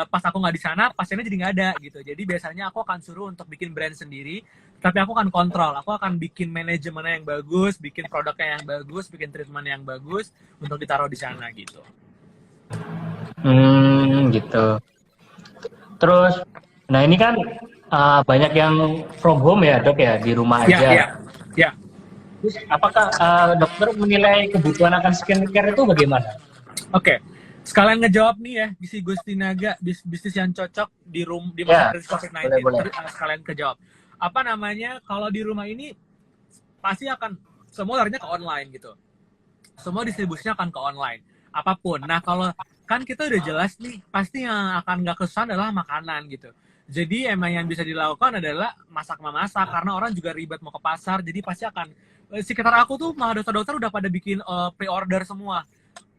pas aku nggak di sana, pasiennya jadi nggak ada gitu. Jadi biasanya aku akan suruh untuk bikin brand sendiri, tapi aku akan kontrol. Aku akan bikin manajemennya yang bagus, bikin produknya yang bagus, bikin treatment yang bagus untuk ditaruh di sana gitu.
Gitu. Terus, nah ini kan banyak yang from home ya dok ya, di rumah aja.
Ya.
Terus apakah dokter menilai kebutuhan akan skincare itu bagaimana?
Oke. Sekalian ngejawab nih ya, Bisi Gustinaga, bisnis yang cocok di masa krisis COVID-19. Sekalian kejawab. Apa namanya, kalau di rumah ini pasti akan semua larinya ke online gitu. Semua distribusinya akan ke online. Apapun. Nah, kalau kan kita udah jelas nih, pasti yang akan nggak kesusahan adalah makanan gitu. Jadi emang yang bisa dilakukan adalah masak-memasak, karena orang juga ribet mau ke pasar, jadi pasti akan sekitar aku tuh malah dokter-dokter udah pada bikin pre-order semua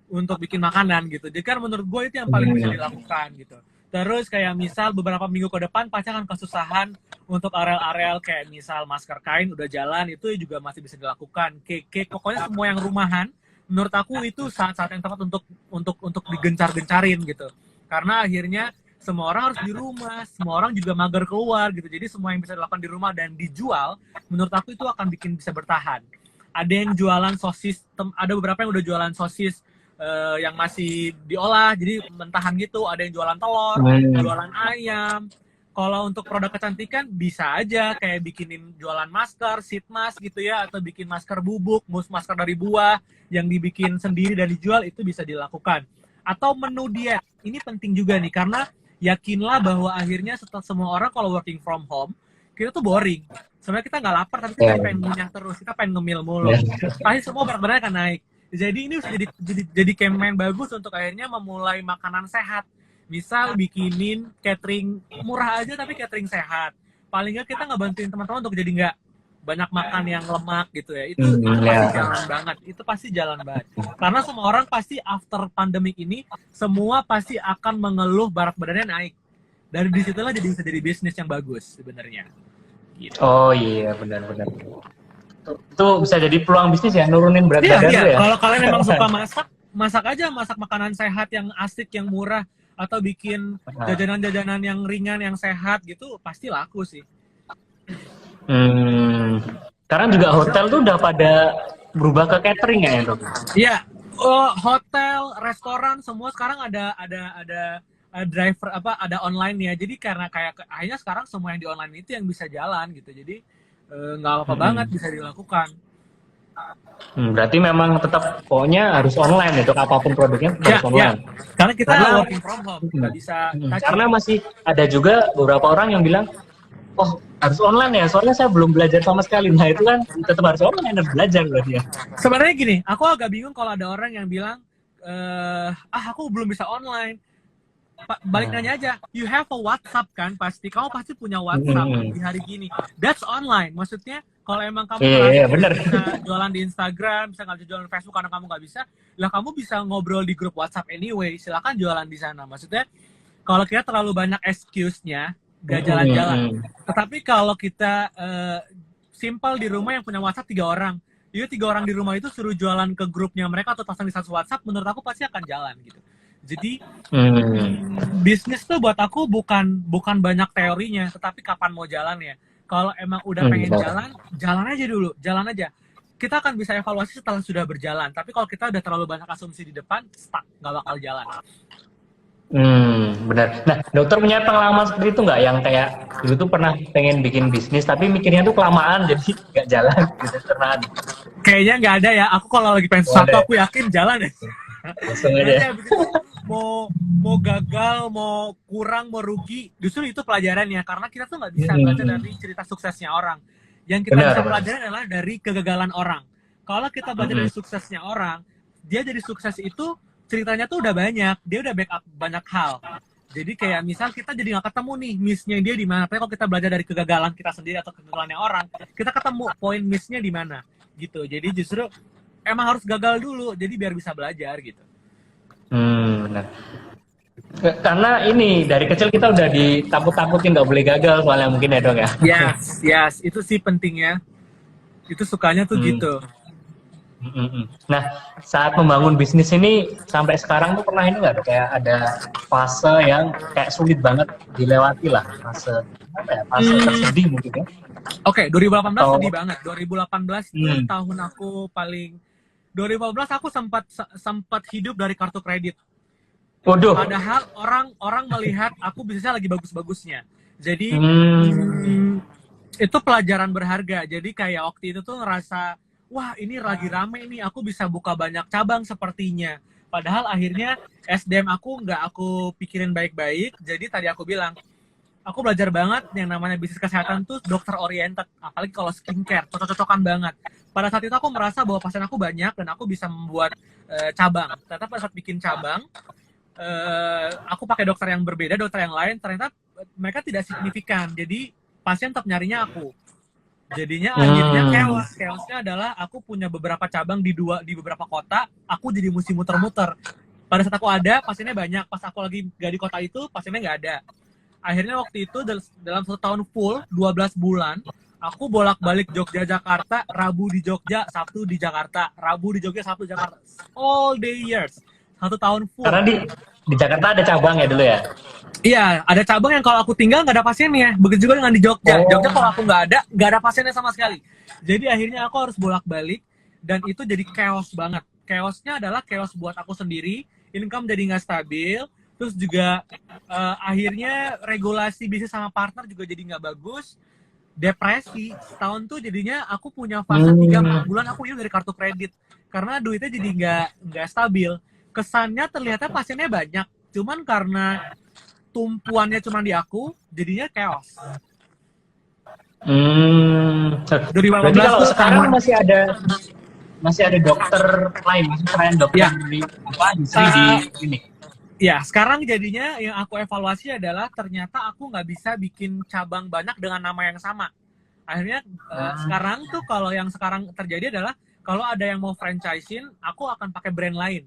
untuk bikin makanan gitu. Jadi kan menurut gue itu yang paling bisa dilakukan gitu. Terus kayak misal beberapa minggu ke depan pasti akan kesusahan untuk areal-areal kayak misal masker kain udah jalan, itu juga masih bisa dilakukan. Cake, pokoknya semua yang rumahan menurut aku itu saat-saat yang tepat untuk digencar-gencarin gitu. Karena akhirnya semua orang harus di rumah, semua orang juga mager keluar gitu. Jadi semua yang bisa dilakukan di rumah dan dijual, menurut aku itu akan bikin bisa bertahan. Ada yang jualan sosis, ada beberapa yang udah jualan sosis yang masih diolah, jadi mentahan gitu. Ada yang jualan telur, jualan ayam. Kalau untuk produk kecantikan bisa aja kayak bikinin jualan masker, sheet mask gitu ya, atau bikin masker bubuk, masker dari buah yang dibikin sendiri dan dijual, itu bisa dilakukan. Atau menu diet, ini penting juga nih, karena yakinlah bahwa akhirnya setelah semua orang kalau working from home, kita tuh boring. Sebenarnya kita nggak lapar, tapi kita pengen ngunyah terus, kita pengen ngemil mulu. Pasti semua berat badannya akan naik. Jadi ini jadi campaign bagus untuk akhirnya memulai makanan sehat. Misal bikinin catering murah aja tapi catering sehat. Paling nggak kita ngebantuin teman-teman untuk jadi nggak banyak makan yang lemak gitu ya. Itu pasti jalan banget. Itu pasti jalan banget. Karena semua orang pasti after pandemic ini semua pasti akan mengeluh berat badannya naik. Dari disitulah jadi bisa jadi bisnis yang bagus sebenarnya. Gitu.
Oh iya, benar-benar. Itu bisa jadi peluang bisnis ya, nurunin berat badan tuh ya.
Kalau kalian memang suka masak aja, masak makanan sehat yang asik, yang murah, atau bikin jajanan-jajanan yang ringan, yang sehat gitu, pasti laku sih.
Sekarang juga hotel tuh udah pada berubah ke catering ya, Dok?
Iya, hotel, restoran semua sekarang ada driver ada online ya. Jadi karena akhirnya sekarang semua yang di online itu yang bisa jalan gitu. Jadi nggak apa-apa banget bisa dilakukan.
Berarti memang tetap pokoknya harus online untuk apapun produknya harus online.
Karena kita working from home, nggak bisa.
Karena masih ada juga beberapa orang yang bilang, oh harus online ya, soalnya saya belum belajar sama sekali. Nah itu kan tetap harus online, harus belajar berarti ya.
Sebenarnya gini, aku agak bingung kalau ada orang yang bilang, aku belum bisa online. Balik nanya aja, you have a WhatsApp kan, kamu pasti punya WhatsApp di hari gini. That's online, maksudnya kalau emang kamu bisa jualan di Instagram, bisa nggak bisa jualan di Facebook karena kamu nggak bisa, lah kamu bisa ngobrol di grup WhatsApp anyway, silakan jualan di sana. Maksudnya kalau kita terlalu banyak excuse-nya, gak jalan-jalan. Tetapi kalau kita simple di rumah yang punya WhatsApp 3 orang, yuk 3 orang di rumah itu suruh jualan ke grupnya mereka atau pasang di satu WhatsApp, menurut aku pasti akan jalan gitu. Jadi bisnis tuh buat aku bukan banyak teorinya, tetapi kapan mau jalan ya. Kalau emang udah pengen jalan aja dulu, jalan aja. Kita akan bisa evaluasi setelah sudah berjalan. Tapi kalau kita udah terlalu banyak asumsi di depan, stuck, nggak bakal jalan.
Benar. Nah, dokter punya pengalaman seperti itu nggak? Yang kayak dulu tuh pernah pengen bikin bisnis, tapi mikirnya tuh kelamaan, jadi nggak jalan gitu, ternahan.
Kayaknya nggak ada ya. Aku kalau lagi pengen sesuatu, aku yakin jalan ya.
Langsung aja.
Mau gagal, mau kurang, mau rugi, justru itu pelajarannya. Karena kita tuh nggak bisa belajar dari cerita suksesnya orang. Yang kita bisa pelajari adalah dari kegagalan orang. Kalau kita belajar dari suksesnya orang, dia jadi sukses itu ceritanya tuh udah banyak, dia udah backup banyak hal. Jadi kayak misal kita jadi nggak ketemu nih miss-nya dia di mana. Tapi kalau kita belajar dari kegagalan kita sendiri atau kegagalannya orang, kita ketemu poin miss-nya di mana gitu. Jadi justru emang harus gagal dulu, jadi biar bisa belajar gitu.
Benar. Karena ini dari kecil kita udah ditakut-takutin nggak boleh gagal soalnya mungkin ya dong ya.
Yes, itu sih pentingnya. Itu sukanya tuh gitu.
Nah, saat membangun bisnis ini sampai sekarang tuh pernah ini nggak tuh kayak ada fase yang kayak sulit banget dilewati lah, fase tersedih mungkin ya?
Oke, 2018 sedih banget. 2018 itu tahun aku paling. 2018 aku sempat hidup dari kartu kredit.
Waduh.
Padahal orang melihat aku bisnisnya lagi bagus-bagusnya. Jadi itu pelajaran berharga. Jadi kayak waktu itu tuh ngerasa, wah ini lagi rame nih, aku bisa buka banyak cabang sepertinya. Padahal akhirnya SDM aku nggak aku pikirin baik-baik. Jadi tadi aku bilang, aku belajar banget yang namanya bisnis kesehatan tuh dokter oriented. Apalagi kalau skincare, cocok-cocokan banget. Pada saat itu aku merasa bahwa pasien aku banyak dan aku bisa membuat cabang. Ternyata pada saat bikin cabang, aku pakai dokter yang berbeda, dokter yang lain. Ternyata mereka tidak signifikan. Jadi pasien tetap nyarinya aku. Jadinya akhirnya chaosnya adalah aku punya beberapa cabang di beberapa kota, aku jadi mesti muter-muter. Pada saat aku ada, pasiennya banyak. Pas aku lagi gak di kota itu, pasiennya nggak ada. Akhirnya waktu itu dalam 1 tahun full, 12 bulan, aku bolak-balik Jogja-Jakarta, Rabu di Jogja, Sabtu di Jakarta, Rabu di Jogja, Sabtu di Jakarta. All day years. 1 tahun full.
Karena di Jakarta ada cabang ya dulu ya?
Iya, ada cabang yang kalau aku tinggal nggak ada pasiennya. Begitu juga dengan di Jogja. Jogja kalau aku nggak ada pasiennya sama sekali. Jadi akhirnya aku harus bolak-balik dan itu jadi chaos banget. Chaosnya adalah chaos buat aku sendiri, income jadi nggak stabil, terus juga akhirnya regulasi bisnis sama partner juga jadi nggak bagus. Depresi, setahun tuh jadinya aku punya fase 3-4 bulan aku hidup dari kartu kredit. Karena duitnya jadi nggak stabil. Kesannya terlihatnya pasiennya banyak, cuman karena tumpuannya cuma di aku, jadinya chaos. 2015
Berarti kalau
tuh
sekarang masih ada dokter lain, masih selain dokter di Sri di ini.
Ya, sekarang jadinya yang aku evaluasi adalah ternyata aku nggak bisa bikin cabang banyak dengan nama yang sama. Akhirnya sekarang tuh kalau yang sekarang terjadi adalah kalau ada yang mau franchisein, aku akan pakai brand lain.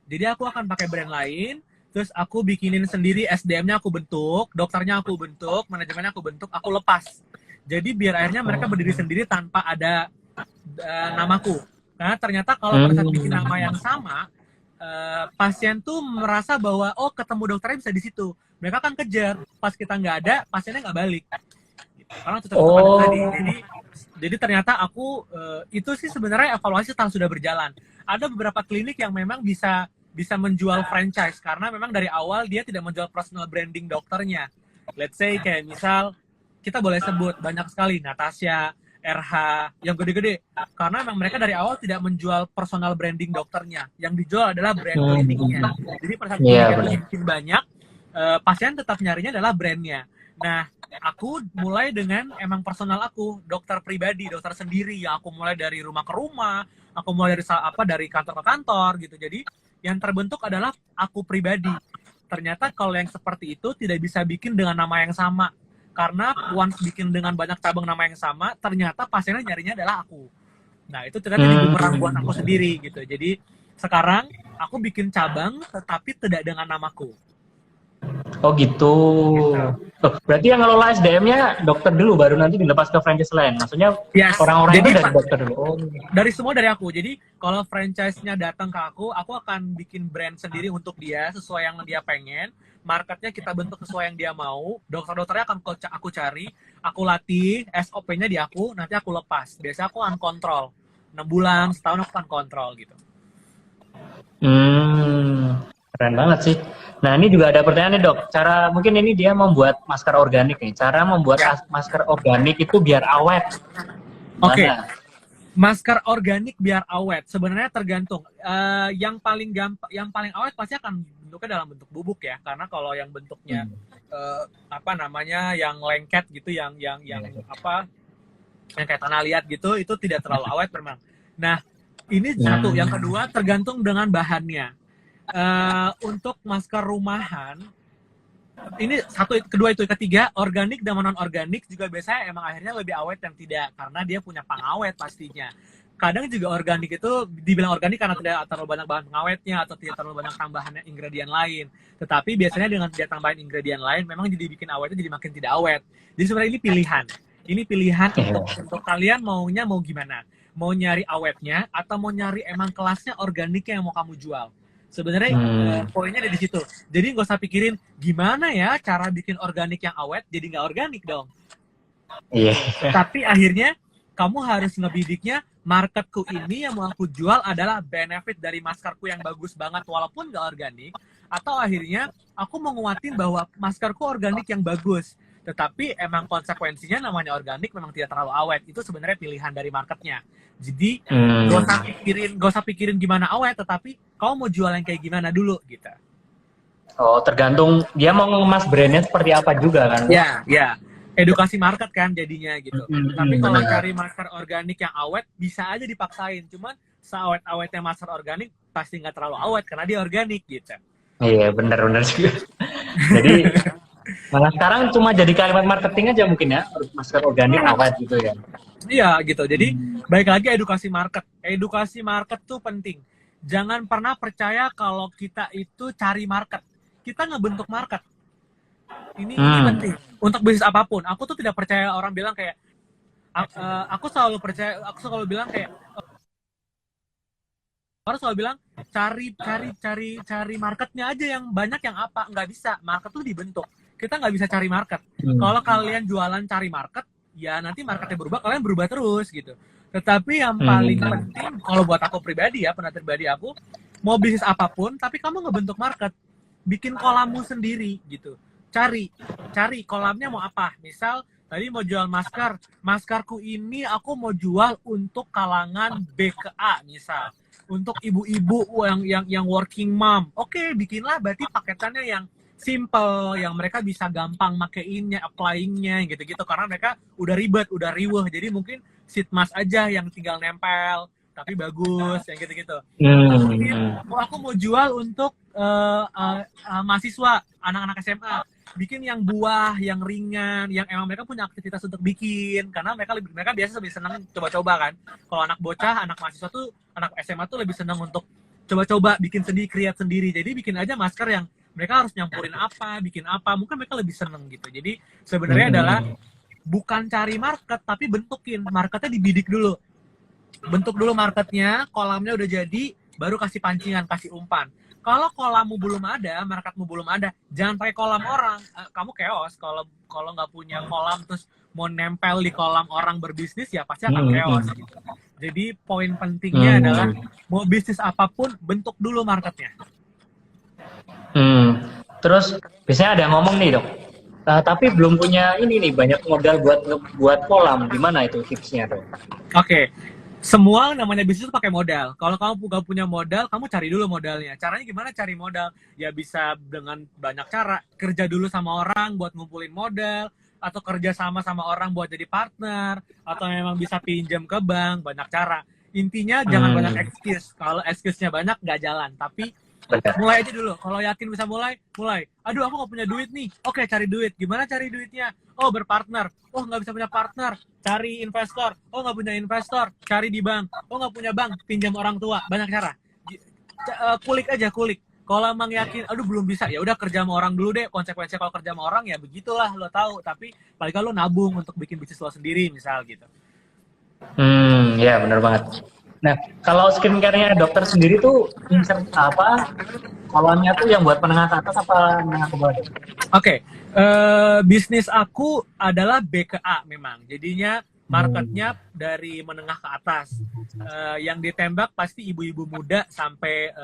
Jadi aku akan pakai brand lain, terus aku bikinin sendiri, SDM-nya aku bentuk, dokternya aku bentuk, manajemennya aku bentuk, aku lepas. Jadi biar akhirnya mereka berdiri sendiri tanpa ada namaku. Karena ternyata kalau pada saat bikin nama yang sama, pasien tuh merasa bahwa oh ketemu dokternya bisa di situ. Mereka kan kejar, pas kita nggak ada, pasiennya nggak balik. Karena itu tadi. Jadi ternyata aku itu sih sebenarnya evaluasi setelah sudah berjalan. Ada beberapa klinik yang memang bisa menjual franchise karena memang dari awal dia tidak menjual personal branding dokternya. Let's say kayak misal kita boleh sebut banyak sekali Natasha, RH, yang gede-gede. Karena memang mereka dari awal tidak menjual personal branding dokternya. Yang dijual adalah brand kliniknya. Jadi pada saat kliniknya makin banyak, pasien tetap nyarinya adalah brandnya. Nah, aku mulai dengan emang personal aku, dokter pribadi, dokter sendiri. Yang aku mulai dari rumah ke rumah, aku mulai dari kantor ke kantor gitu. Jadi yang terbentuk adalah aku pribadi. Ternyata kalau yang seperti itu tidak bisa bikin dengan nama yang sama. Karena once bikin dengan banyak cabang nama yang sama, ternyata pasiennya nyarinya adalah aku. Nah, itu ternyata jadi bumerang buat aku sendiri gitu. Jadi sekarang aku bikin cabang tetapi tidak dengan namaku.
Oh gitu. Berarti yang ngelola SDM-nya dokter dulu, baru nanti dilepas ke franchise lain. Maksudnya orang-orang itu dari dokter dulu. Oh.
Semua dari aku. Jadi kalau franchise-nya datang ke aku akan bikin brand sendiri untuk dia sesuai yang dia pengen. Marketnya kita bentuk sesuai yang dia mau. Dokter-dokternya akan aku cari, aku latih, SOP-nya di aku, nanti aku lepas. Biasanya aku kontrol. 6 bulan, setahun aku akan kontrol gitu.
Keren banget sih. Nah, ini juga ada pertanyaan nih, Dok. Mungkin ini dia membuat masker organik nih. Cara membuat masker organik itu biar awet.
Oke. Masker organik biar awet. Sebenarnya tergantung. Yang paling awet pasti akan bentuknya dalam bentuk bubuk ya. Karena kalau yang bentuknya yang lengket gitu, yang kayak tanah liat gitu, itu tidak terlalu awet memang. Nah, ini satu. Yang kedua tergantung dengan bahannya. Untuk masker rumahan ini satu, kedua itu, ketiga organik dan non organik juga biasanya emang akhirnya lebih awet yang tidak, karena dia punya pengawet pastinya. Kadang juga organik itu dibilang organik karena tidak terlalu banyak bahan pengawetnya atau tidak terlalu banyak tambahan ingredient lain. Tetapi biasanya dengan dia tambahin ingredient lain memang jadi bikin awetnya jadi makin tidak awet. Jadi sebenarnya ini pilihan. Ini pilihan untuk kalian maunya mau gimana? Mau nyari awetnya atau mau nyari emang kelasnya organiknya yang mau kamu jual? Sebenarnya poinnya ada di situ. Jadi nggak usah pikirin gimana ya cara bikin organik yang awet, jadi nggak organik dong. Tapi akhirnya kamu harus ngebidiknya, marketku ini yang mau aku jual adalah benefit dari maskerku yang bagus banget walaupun nggak organik. Atau akhirnya aku mau nguatin bahwa maskerku organik yang bagus. Tetapi emang konsekuensinya namanya organik memang tidak terlalu awet. Itu sebenarnya pilihan dari marketnya. Jadi gak usah pikirin gimana awet, tetapi kamu mau jual yang kayak gimana dulu gitu.
Oh, tergantung dia mau ngemas brandnya seperti apa juga kan?
Ya. Edukasi market kan jadinya gitu. Tapi kalau cari masker organik yang awet bisa aja dipaksain. Cuman seawet-awetnya masker organik pasti nggak terlalu awet karena dia organik gitu.
Iya, benar juga. Jadi Malah sekarang cuma jadi kalimat marketing aja mungkin ya, masker organik awet gitu ya.
Iya gitu. Jadi baik lagi edukasi market. Edukasi market tuh penting. Jangan pernah percaya kalau kita itu cari market. Kita ngebentuk market. Ini penting untuk bisnis apapun. Aku tuh tidak percaya orang bilang kayak aku selalu bilang kayak orang selalu bilang cari marketnya aja yang banyak, yang apa, nggak bisa. Market tuh dibentuk. Kita nggak bisa cari market. Kalau kalian jualan cari market, ya nanti marketnya berubah, kalian berubah terus gitu. Tetapi yang paling penting, kalau buat aku pribadi ya, pendapat pribadi aku, mau bisnis apapun, tapi kamu ngebentuk market, bikin kolammu sendiri gitu. Cari kolamnya mau apa. Misal tadi mau jual masker, maskerku ini aku mau jual untuk kalangan B ke A misal. Untuk ibu-ibu yang working mom. Oke, bikinlah berarti paketannya yang simple, yang mereka bisa gampang makeinnya, applyingnya gitu-gitu, karena mereka udah ribet, udah riweh. Jadi mungkin sheet mask aja yang tinggal nempel, tapi bagus, yang gitu-gitu. Mungkin aku mau jual untuk mahasiswa, anak-anak SMA, bikin yang buah, yang ringan, yang emang mereka punya aktivitas untuk bikin, karena mereka biasa lebih senang coba-coba kan. Kalau anak bocah, anak mahasiswa tuh, anak SMA tuh lebih senang untuk coba-coba, bikin sendiri, create sendiri. Jadi bikin aja masker yang mereka harus nyampurin apa, bikin apa, mungkin mereka lebih seneng gitu. Jadi sebenarnya adalah bukan cari market, tapi bentukin marketnya, dibidik dulu. Bentuk dulu marketnya, kolamnya udah jadi, baru kasih pancingan, kasih umpan. Kalau kolammu belum ada, marketmu belum ada, jangan pakai kolam orang. Kamu chaos. Kalau nggak punya kolam terus mau nempel di kolam orang berbisnis, ya pasti akan chaos. Gitu. Jadi poin pentingnya adalah mau bisnis apapun, bentuk dulu marketnya.
Terus biasanya ada yang ngomong nih dok, tapi belum punya ini nih, banyak modal buat kolam. Gimana itu tipsnya dok?
Oke. Semua namanya bisnis itu pakai modal. Kalau kamu nggak punya modal, kamu cari dulu modalnya. Caranya gimana cari modal? Ya bisa dengan banyak cara. Kerja dulu sama orang buat ngumpulin modal, atau kerja sama orang buat jadi partner, atau memang bisa pinjam ke bank, banyak cara. Intinya jangan banyak excuse. Kalau excuse-nya banyak, nggak jalan. Tapi mulai aja dulu. Kalau yakin bisa mulai. Aduh, aku nggak punya duit nih. Oke, cari duit. Gimana cari duitnya? Oh, berpartner. Oh, nggak bisa punya partner. Cari investor. Oh, nggak punya investor. Cari di bank. Oh, nggak punya bank. Pinjam orang tua. Banyak cara. Kulik aja. Kalau emang yakin, aduh belum bisa, ya udah kerja sama orang dulu deh. Konsekuensinya kalau kerja sama orang ya begitulah, lo tahu. Tapi paling kalau lo nabung untuk bikin bisnis lo sendiri, misal gitu.
Ya benar banget. Nah, kalau skincare-nya dokter sendiri tuh insert apa? Kolamnya tuh yang buat menengah ke atas apa menengah ke bawah?
Oke, bisnis aku adalah B ke A memang. Jadinya marketnya dari menengah ke atas. Yang ditembak pasti ibu-ibu muda sampai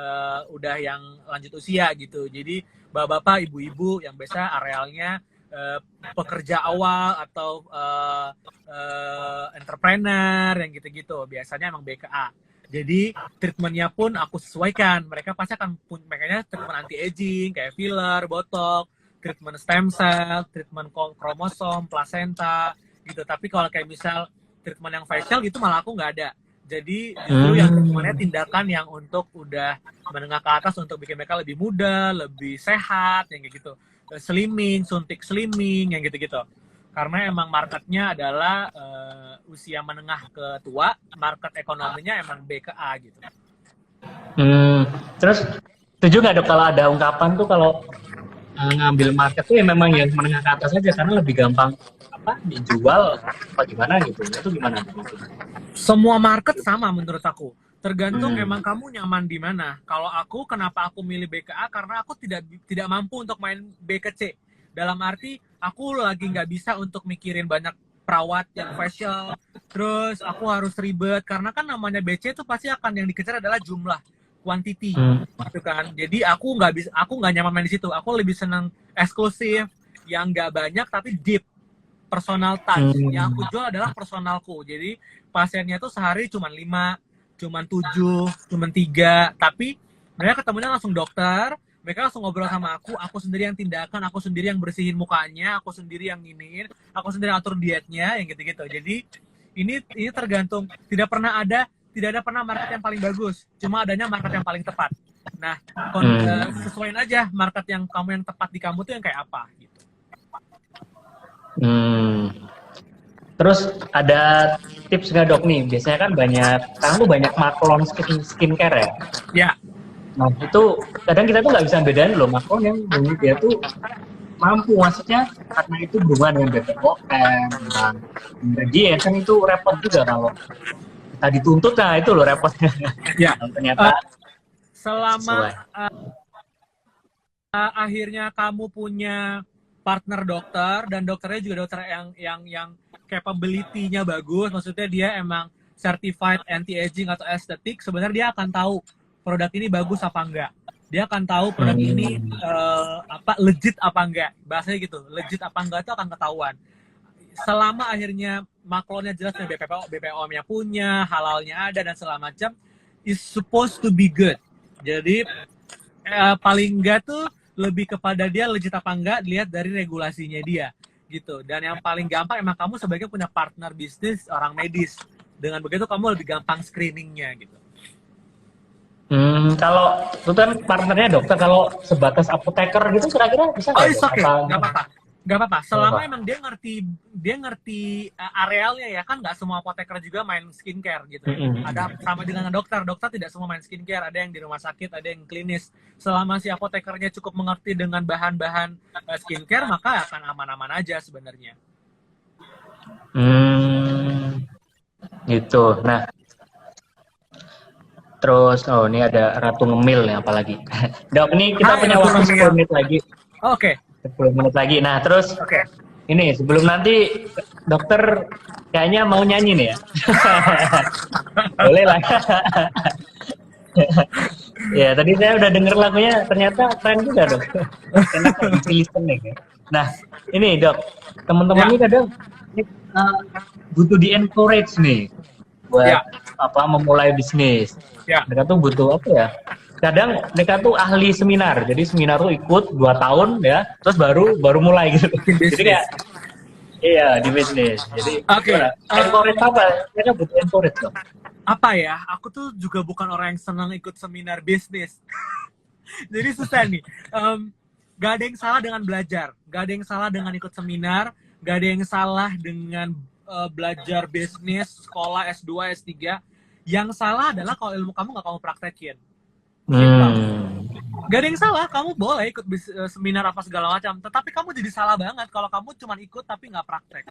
udah yang lanjut usia gitu. Jadi bapak-bapak, ibu-ibu yang biasa arealnya pekerja awal atau entrepreneur yang gitu-gitu, biasanya emang BKA. Jadi treatmentnya pun aku sesuaikan. Mereka pasti akan makanya treatment anti aging kayak filler, botox, treatment stem cell, treatment kromosom, plasenta gitu. Tapi kalau kayak misal treatment yang facial gitu malah aku nggak ada. Jadi justru yang treatmentnya tindakan yang untuk udah menengah ke atas untuk bikin mereka lebih muda, lebih sehat, yang kayak gitu. Slimming, suntik slimming, yang gitu-gitu. Karena emang marketnya adalah usia menengah ke tua, market ekonominya emang B ke A gitu.
Terus setuju nggak dok kalau ada ungkapan tuh kalau ngambil market tuh ya memang yang menengah ke atas aja karena lebih gampang dijual apa gimana gitu. Itu gimana?
Semua market sama menurut aku. Tergantung emang kamu nyaman di mana. Kalau aku, kenapa aku milih BKA? Karena aku tidak mampu untuk main B ke C. Dalam arti, aku lagi nggak bisa untuk mikirin banyak perawat yang facial. Terus aku harus ribet. Karena kan namanya BC itu pasti akan yang dikejar adalah jumlah, quantity, gitu kan. Jadi aku nggak nyaman main di situ. Aku lebih seneng eksklusif, yang nggak banyak tapi deep, personal touch. Yang aku jual adalah personalku. Jadi pasiennya tuh sehari cuma 5, cuman 7, cuman 3, tapi mereka ketemunya langsung dokter, mereka langsung ngobrol sama aku sendiri yang tindakan, aku sendiri yang bersihin mukanya, aku sendiri yang iniin, aku sendiri yang atur dietnya, yang gitu-gitu. Jadi ini tergantung, tidak ada pernah market yang paling bagus, cuma adanya market yang paling tepat. Nah, sesuaiin aja market yang tepat di kamu tuh yang kayak apa gitu.
Hmm. Terus ada tips nggak dok nih? Biasanya kan sekarang tuh banyak maklon skincare ya.
Ya,
Nah itu kadang kita tuh nggak bisa bedain loh maklon yang dia tuh mampu, maksudnya karena itu berhubungan dengan BPOM, dengan ingredient kan itu repot juga kalau kita dituntut, nah itu loh repotnya.
ya.
Ternyata
Selama
sesuai.
Akhirnya kamu punya partner dokter dan dokternya juga dokter yang capability-nya bagus, maksudnya dia emang certified anti aging atau estetik, sebenarnya dia akan tahu produk ini bagus apa enggak. Dia akan tahu produk ini legit apa enggak. Bahasanya gitu, legit apa enggak itu akan ketahuan. Selama akhirnya maklonnya jelas, BPOM-nya punya, halalnya ada dan segala macam, is supposed to be good. Jadi paling enggak tuh lebih kepada dia legit apa enggak dilihat dari regulasinya dia gitu. Dan yang paling gampang emang kamu sebaiknya punya partner bisnis orang medis. Dengan begitu kamu lebih gampang screeningnya gitu.
Kalau itu kan partnernya dokter, kalau sebatas apoteker gitu kira-kira bisa nggak?
It's okay, nggak apa-apa. Gak apa-apa, selama
Apa?
emang dia ngerti arealnya ya, kan nggak semua apoteker juga main skincare gitu. Ada sama dengan dokter tidak semua main skincare, ada yang di rumah sakit, ada yang klinis. Selama si apotekernya cukup mengerti dengan bahan-bahan skincare, maka akan aman-aman aja sebenarnya.
Gitu. Nah, terus ini ada Ratu Ngemil ya apalagi. Dok, ini kita
Hai,
punya
Ratu
waktu
Ngemil.
10 menit lagi.
Oke.
10 menit lagi. Nah, terus ini sebelum nanti dokter kayaknya mau nyanyi nih ya. Boleh lah. Ya, tadi saya udah denger lagunya, ternyata keren juga dok. Enak di listening ya. Nah, ini dok, teman-teman ini kadang butuh di encourage nih buat memulai bisnis. Mereka tuh butuh apa ya? Kadang mereka tuh ahli seminar, jadi seminar tuh ikut 2 tahun ya, terus baru mulai gitu. Jadi kayak iya di bisnis. Jadi encourage apa? Mereka butuh encourage dong.
Apa ya? Aku tuh juga bukan orang yang senang ikut seminar bisnis. Jadi susah nih. Gak ada yang salah dengan belajar, gak ada yang salah dengan ikut seminar, gak ada yang salah dengan belajar bisnis, sekolah S2, S3. Yang salah adalah kalau ilmu kamu gak kamu praktekin. Gak ada yang salah, kamu boleh ikut seminar apa segala macam, tetapi kamu jadi salah banget kalau kamu cuma ikut tapi nggak praktek.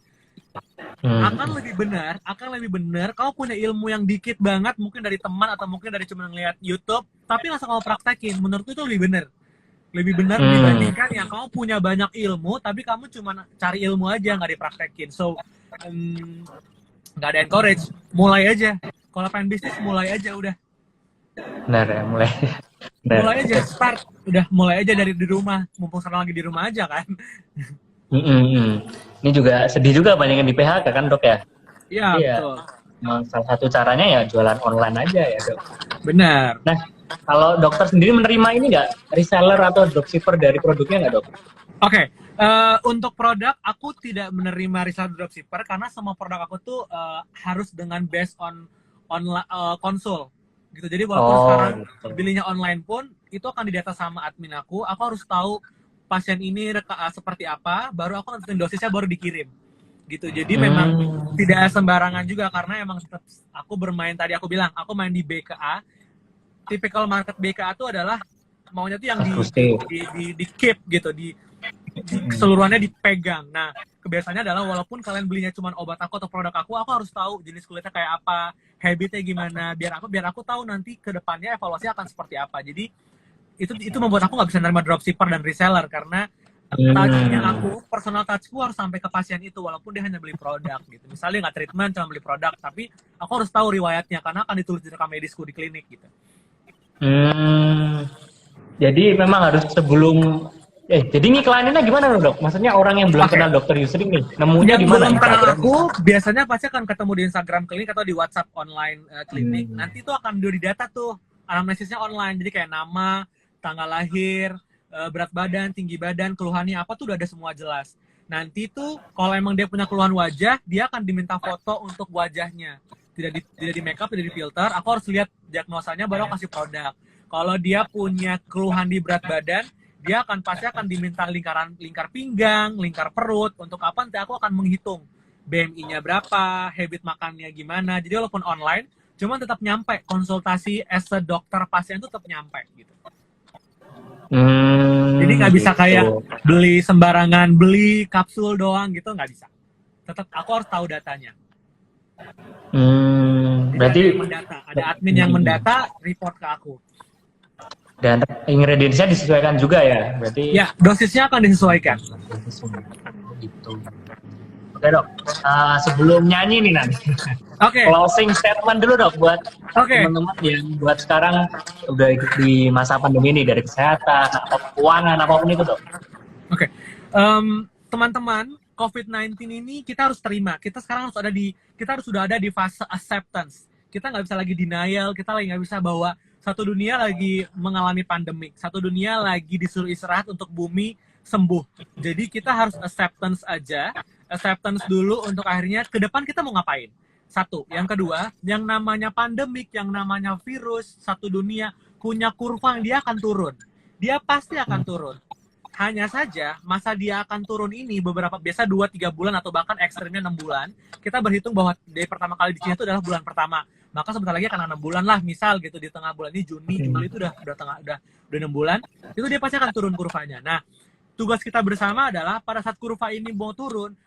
Akan lebih benar kamu punya ilmu yang dikit banget, mungkin dari teman atau mungkin dari cuma ngeliat YouTube, tapi langsung kamu praktekin. Menurutku itu lebih benar dibandingkan yang kamu punya banyak ilmu tapi kamu cuma cari ilmu aja nggak dipraktekin. So nggak ada encourage, mulai aja. Kalau pengen bisnis mulai aja udah.
Benar ya, mulai
Aja, start. Udah mulai aja dari di rumah. Mumpung sekarang lagi di rumah aja kan.
Ini juga sedih juga banyak yang di PHK kan dok ya?
Iya, betul.
Memang salah satu caranya ya jualan online aja ya dok.
Benar.
Nah, kalau dokter sendiri menerima ini nggak reseller atau dropshipper dari produknya nggak dok?
Oke, untuk produk aku tidak menerima reseller dropshipper karena semua produk aku tuh harus dengan based on konsul. Gitu. Jadi walaupun sekarang belinya online pun itu akan didata sama admin aku harus tahu pasien ini seperti apa, baru aku nentuin dosisnya baru dikirim gitu. Jadi memang tidak sembarangan juga karena emang aku bermain, tadi aku bilang aku main di BKA. Typical market BKA itu adalah maunya tuh yang di keep gitu, di keseluruhannya dipegang. Nah, kebiasaannya adalah walaupun kalian belinya cuma obat aku atau produk aku harus tahu jenis kulitnya kayak apa, habitnya gimana, biar aku tahu nanti ke depannya evaluasi akan seperti apa. Jadi itu membuat aku nggak bisa nerima dropshipper dan reseller karena touch-nya aku, personal touch-ku harus sampai ke pasien itu walaupun dia hanya beli produk gitu. Misalnya nggak treatment, cuma beli produk, tapi aku harus tahu riwayatnya karena akan ditulis di rekam medisku di klinik gitu.
Jadi memang harus sebelum jadi ngiklaninnya gimana dok? Maksudnya orang yang belum kenal dokter Yusri nih, nemunya
yang
gimana?
Belum kenal aku, biasanya pasti akan ketemu di Instagram klinik atau di WhatsApp online klinik. Nanti tuh akan didata tuh, anamnesisnya online. Jadi kayak nama, tanggal lahir, berat badan, tinggi badan, keluhannya apa tuh udah ada semua jelas. Nanti tuh kalau emang dia punya keluhan wajah, dia akan diminta foto untuk wajahnya. Tidak di makeup, tidak di filter. Aku harus lihat diagnosanya baru aku kasih produk. Kalau dia punya keluhan di berat badan, dia pasti akan diminta lingkar pinggang, lingkar perut. Untuk apa? Nanti aku akan menghitung BMI-nya berapa, habit makannya gimana. Jadi walaupun online, cuman tetap nyampe konsultasi as a dokter pasien itu tetap nyampe gitu. Jadi nggak bisa kayak beli sembarangan, beli kapsul doang gitu, nggak bisa. Tetap aku harus tahu datanya.
Berarti
ada admin yang mendata, report ke aku.
Dan ingredientsnya disesuaikan juga ya, berarti?
Ya, dosisnya akan disesuaikan.
Gitu. Oke dok, sebelum nyanyi nih nanti, closing statement dulu dok buat teman-teman yang buat sekarang udah ikut di masa pandemi ini dari kesehatan atau keuangan apapun itu dok.
Teman-teman, COVID-19 ini kita harus terima. Kita sekarang harus sudah ada di fase acceptance. Kita nggak bisa lagi denial, kita lagi nggak bisa bahwa satu dunia lagi mengalami pandemik, satu dunia lagi disuruh istirahat untuk bumi sembuh. Jadi kita harus acceptance aja, acceptance dulu untuk akhirnya ke depan kita mau ngapain. Satu, yang kedua, yang namanya pandemik, yang namanya virus, satu dunia punya kurva yang dia akan turun. Dia pasti akan turun. Hanya saja masa dia akan turun ini biasa 2-3 bulan atau bahkan ekstrimnya 6 bulan. Kita berhitung bahwa dari pertama kali di Cina itu adalah bulan pertama. Maka sebentar lagi akan 6 bulan lah, misal gitu di tengah bulan ini Juni, Juli itu udah 6 bulan, itu dia pasti akan turun kurvanya. Nah, tugas kita bersama adalah pada saat kurva ini mau turun,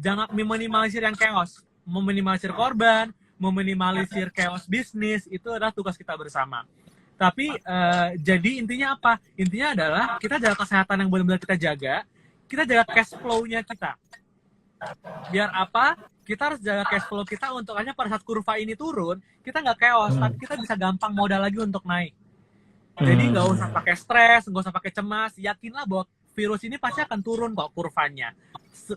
jangan meminimalisir yang chaos, meminimalisir korban, meminimalisir chaos bisnis, itu adalah tugas kita bersama. Tapi jadi intinya apa? Intinya adalah kita jaga kesehatan yang benar-benar kita jaga cash flow-nya kita. Biar apa? Kita harus jaga cash flow kita untuk hanya pada saat kurva ini turun, kita nggak chaos, tapi kita bisa gampang modal lagi untuk naik. Jadi nggak usah pakai stres, nggak usah pakai cemas, yakinlah bahwa virus ini pasti akan turun kok kurvanya.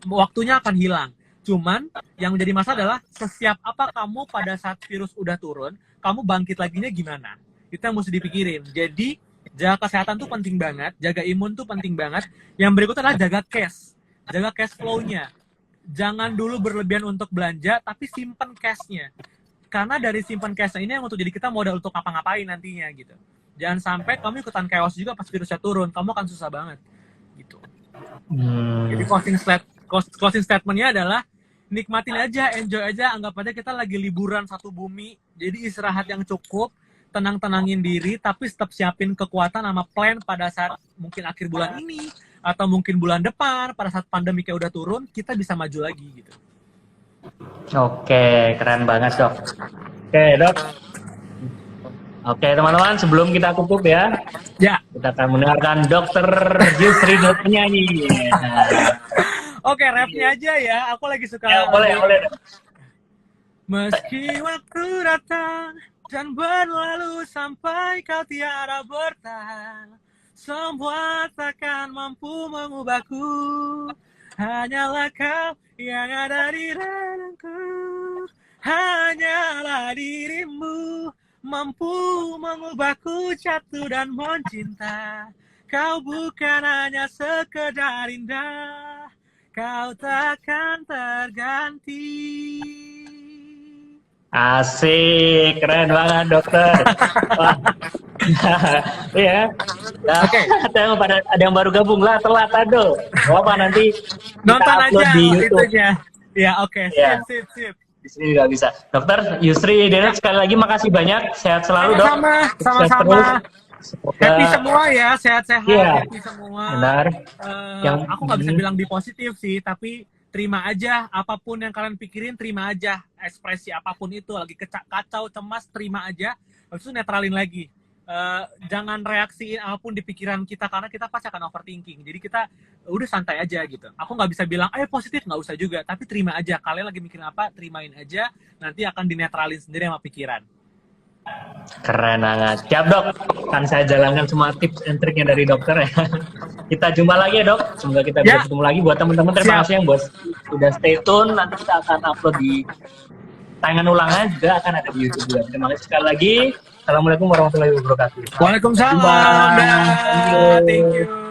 Waktunya akan hilang. Cuman yang menjadi masalah adalah sesiap apa kamu pada saat virus udah turun, kamu bangkit laginya gimana? Itu yang mesti dipikirin. Jadi jaga kesehatan tuh penting banget, jaga imun tuh penting banget. Yang berikut adalah jaga cash flow-nya. Jangan dulu berlebihan untuk belanja, tapi simpen cash-nya. Karena dari simpen cash-nya ini yang untuk jadi kita modal untuk ngapa-ngapain nantinya gitu. Jangan sampai kamu ikutan chaos juga pas virusnya turun, kamu akan susah banget gitu. Jadi closing statement-nya adalah nikmatin aja, enjoy aja, anggap aja kita lagi liburan satu bumi. Jadi istirahat yang cukup, tenangin diri, tapi tetap siapin kekuatan sama plan pada saat mungkin akhir bulan ini atau mungkin bulan depan pada saat pandemi kayak udah turun, kita bisa maju lagi gitu.
Oke, keren banget dok. Oke dok. Oke teman-teman, sebelum kita tutup ya, kita akan mendengarkan Dokter Yusri penyanyi.
Oke, rapnya aja ya. Aku lagi suka.
Ya, boleh.
Meski waktu datang dan berlalu sampai kau tiada bertahan, semua takkan mampu mengubahku. Hanyalah kau yang ada di dalamku. Hanyalah dirimu mampu mengubahku jatuh dan mencinta. Kau bukan hanya sekedar indah, kau takkan terganti.
Asik, keren banget dokter. Iya. Oke. Ada yang baru gabung lah, telat aduh. Apa nanti
nonton aja
di YouTube.
Ya, oke. Sip.
Di sini nggak bisa. Dokter Yusri Denet sekali lagi makasih banyak. Sehat selalu dok.
Sama-sama. Happy semua ya, sehat-sehat. Happy semua.
Benar.
Aku nggak bisa bilang be positif sih, tapi terima aja apapun yang kalian pikirin, terima aja ekspresi apapun itu, lagi kacau, cemas, terima aja, habis itu netralin lagi. Jangan reaksiin apapun di pikiran kita karena kita pasti akan overthinking. Jadi kita udah santai aja gitu. Aku nggak bisa bilang positif, nggak usah juga, tapi terima aja. Kalian lagi mikirin apa, terimain aja, nanti akan dinetralin sendiri sama pikiran.
Keren banget. Siap dok, kan saya jalankan semua tips and triknya dari dokter ya. Kita jumpa lagi ya dok, semoga kita bisa ketemu lagi. Buat teman-teman terima kasih yang bos udah stay tune, nanti kita akan upload di tayangan ulangan juga akan ada di YouTube juga. Terima kasih sekali lagi. Assalamualaikum warahmatullahi wabarakatuh.
Waalaikumsalam. Thank you.